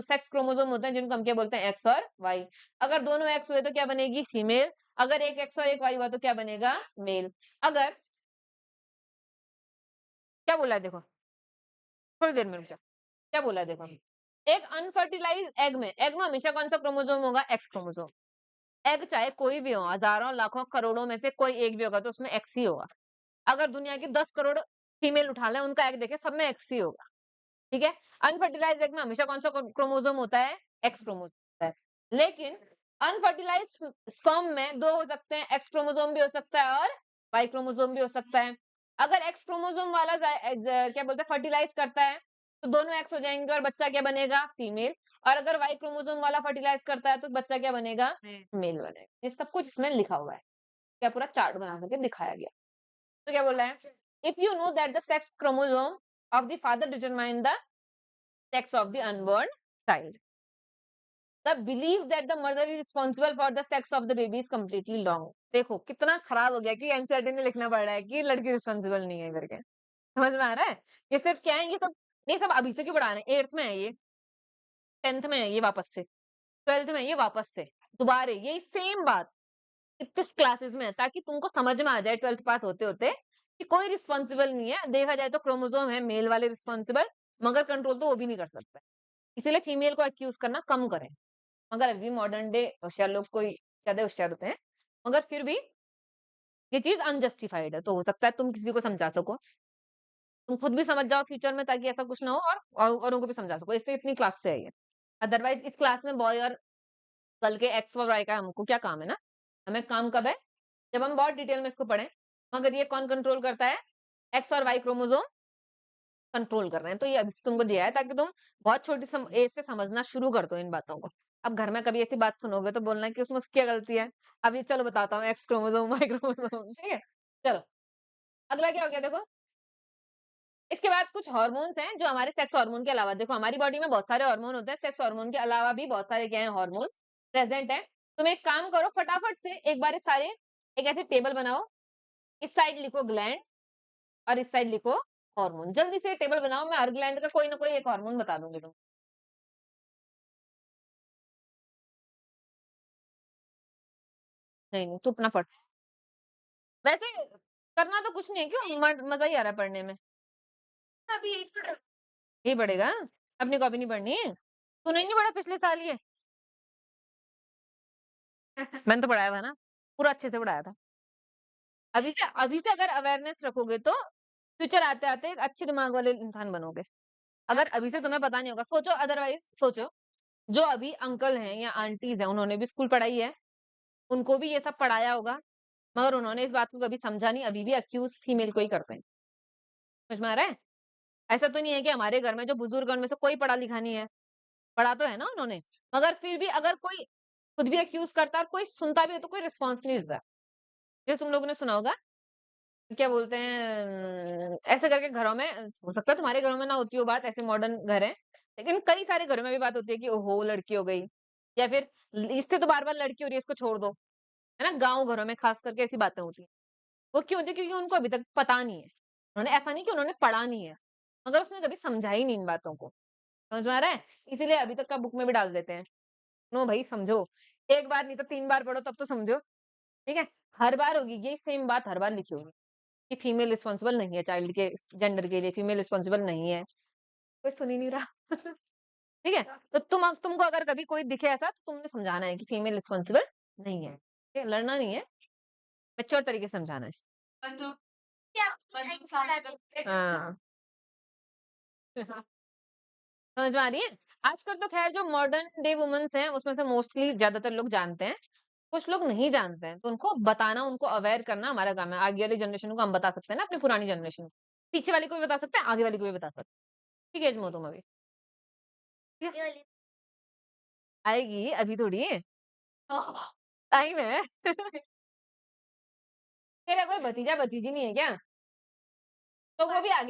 सेक्स क्रोमोसोम होते हैं, जिनको हम क्या बोलते हैं, एक्स और वाई। अगर दोनों एक्स हुए तो क्या बनेगी, फीमेल। अगर एक एक्स और एक वाई हुआ तो क्या बनेगा, मेल। अगर, क्या बोला है देखो, थोड़ी देर में रुक जाओ, क्या बोला है देखो, एक अनफर्टिलाइज एग में हमेशा कौन सा क्रोमोसोम होगा, एक्स क्रोमोसोम। एग चाहे कोई भी हो, हजारों लाखों करोड़ों में से कोई एक भी होगा तो उसमें एक्स ही होगा। अगर दुनिया की 10 करोड़ फीमेल उठा लें, उनका एग देखें, सब में एक्स ही होगा। ठीक है। अनफर्टिलाइज्ड एग में हमेशा कौन सा क्रोमोसोम होता है, एक्स क्रोमोसोम होता है। लेकिन अनफर्टिलाइज्ड स्पर्म में 2 हो सकते हैं, एक्स क्रोमोसोम भी हो सकता है और वाई क्रोमोसोम भी हो सकता है। अगर एक्स क्रोमोसोम वाला क्या बोलते हैं, फर्टिलाइज करता है तो दोनों एक्स हो जाएंगे और बच्चा क्या बनेगा, फीमेल। और अगर वाई क्रोमोसोम वाला फर्टिलाइज करता है तो बच्चा क्या बनेगा, मेल बनेगा। ये सब कुछ इसमें लिखा हुआ है। क्या पूरा चार्ट बना करके दिखाया गया। तो क्या बोल रहा है? If you know that the sex chromosome of the father determine the sex of the unborn child, the believe that the mother is responsible for the sex of the baby is completely wrong. देखो कितना खराब हो गया कि NCERT ने लिखना पड़ रहा है कि लड़की रिस्पॉन्सिबल नहीं है करके। समझ में आ रहा है? ये सिर्फ क्या है, ये सब अभी से क्यों पढ़ा रहे हैं? 8th में है ये, 10th में है ये वापस से, 12th में है ये वापस से, दोबारा यही सेम बात 21 क्लासेस में है, ताकि तुमको समझ में आ जाए 12th पास होते होते कि कोई रिस्पॉन्सिबल नहीं है। देखा जाए तो क्रोमोसोम है मेल वाले रिस्पॉन्सिबल, मगर कंट्रोल तो वो भी नहीं कर सकता। इसीलिए फीमेल को एक्यूज करना कम करें। मगर अभी मॉडर्न डे होशियार लोग कोई ज्यादा होशियार होते हैं, मगर फिर भी ये चीज अनजस्टिफाइड है। तो हो सकता है तुम किसी को समझा सको, तुम खुद भी समझ जाओ फ्यूचर में, ताकि ऐसा कुछ ना हो और औरों को भी समझा सको। इसलिए इतनी क्लास से है ये। अदरवाइज इस क्लास में बॉय और गर्ल के एक्स और वाई का हमको क्या काम है ना? हमें काम कब है? जब हम बहुत डिटेल में इसको पढ़ें। मगर ये कौन कंट्रोल करता है? एक्स और वाई क्रोमोसोम कंट्रोल कर रहे हैं। तो ये अभी से तुमको दिया है ताकि तुम बहुत छोटी एज से समझना शुरू कर दो इन बातों को। अब घर में कभी ऐसी बात सुनोगे तो बोलना कि उसमें उसकी क्या गलती है। अभी चलो बताता हूँ, एक्स क्रोमोसोम वाई क्रोमोसोम, ठीक है? चलो, अगला क्या हो गया देखो। इसके बाद कुछ हार्मोन्स हैं जो हमारे सेक्स हार्मोन के अलावा, देखो हमारी बॉडी में बहुत सारे हार्मोन होते हैं, सेक्स हार्मोन के अलावा भी बहुत सारे क्या है हार्मोन्स प्रेजेंट है। तुम एक काम करो, फटाफट से एक बार ये सारे एक ऐसे टेबल बनाओ। इस साइड लिखो ग्लैंड और इस साइड लिखो हार्मोन। जल्दी से टेबल बनाओ, मैं हर ग्लैंड का कोई ना कोई एक हार्मोन बता दूंगी तुम। नहीं नहीं, तू अपना फट। वैसे करना तो कुछ नहीं है, क्यों मजा ही आ रहा है पढ़ने में। अभी यही पढ़ेगा, अपनी कॉपी नहीं पढ़नी है। तूने नहीं पढ़ा पिछले साल ये? मैंने तो पढ़ाया था ना, पूरा अच्छे से पढ़ाया था। अभी से अगर अवेयरनेस रखोगे तो फ्यूचर आते आते एक अच्छे दिमाग वाले इंसान बनोगे। अगर अभी से तुम्हें पता नहीं होगा, सोचो, अदरवाइज सोचो, जो अभी अंकल हैं या आंटीज हैं, उन्होंने भी स्कूल पढ़ाई है, उनको भी ये सब पढ़ाया होगा, मगर उन्होंने इस बात को कभी समझा नहीं, अभी भी अक्यूज फीमेल को ही करते हैं। समझ में आ रहा है? ऐसा तो नहीं है कि हमारे घर में जो बुजुर्ग हैं उनमें से कोई पढ़ा लिखा नहीं है, पढ़ा तो है ना उन्होंने, मगर फिर भी अगर कोई खुद भी अक्यूज करता है और कोई सुनता भी है तो कोई रिस्पॉन्स नहीं देता। जैसे तुम लोगों ने सुना होगा, क्या बोलते हैं, ऐसे करके घरों में, हो सकता है तुम्हारे घरों में ना होती हो बात, ऐसे मॉडर्न घर है, लेकिन कई सारे घरों में भी बात होती है कि ओहो लड़की हो गई, या फिर इससे तो बार बार लड़की हो रही है, इसको छोड़ दो। है ना, गांव घरों में खास करके ऐसी बातें होती हैं। वो क्यों होती है? क्योंकि उनको अभी तक पता नहीं है। उन्होंने ऐसा नहीं कि उन्होंने पढ़ा नहीं है, मगर उसने कभी समझा ही नहीं इन बातों को। समझ में आ रहा है? इसीलिए अभी तक का बुक में भी डाल देते हैं। नो भाई समझो, एक बार नहीं तो 3 बार पढ़ो तब तो समझो। ठीक है? हर बार होगी यही सेम बात, हर बार लिखी होगी कि फीमेल रिस्पॉन्सिबल नहीं है चाइल्ड के जेंडर के लिए, फीमेल रिस्पॉन्सिबल नहीं है। कोई सुन ही नहीं रहा। ठीक है? तो तुमको अगर कभी कोई दिखे ऐसा तो तुमने समझाना है कि फीमेल रिस्पॉन्सिबल नहीं है। ठीक है? लड़ना नहीं है, मैच्योर तरीके से समझाना है। बंदूक क्या हाँ। समझ में आ रही है? आजकल तो खैर जो मॉडर्न डे वुमेन्स हैं उसमें से मोस्टली ज्यादातर लोग जानते हैं, कुछ लोग नहीं जानते हैं, तो उनको बताना, उनको अवेयर करना हमारा काम है। आगे वाली जनरेशन को हम बता सकते हैं ना, अपनी पुरानी जनरेशन को, पीछे वाली को भी बता सकते हैं, आगे वाली को भी बता सकते हैं। ठीक है, तुम अभी ठीक है? आएगी अभी थोड़ी है, टाइम है। तेरा कोई भतीजा भतीजी नहीं है क्या? तो वो भी आगे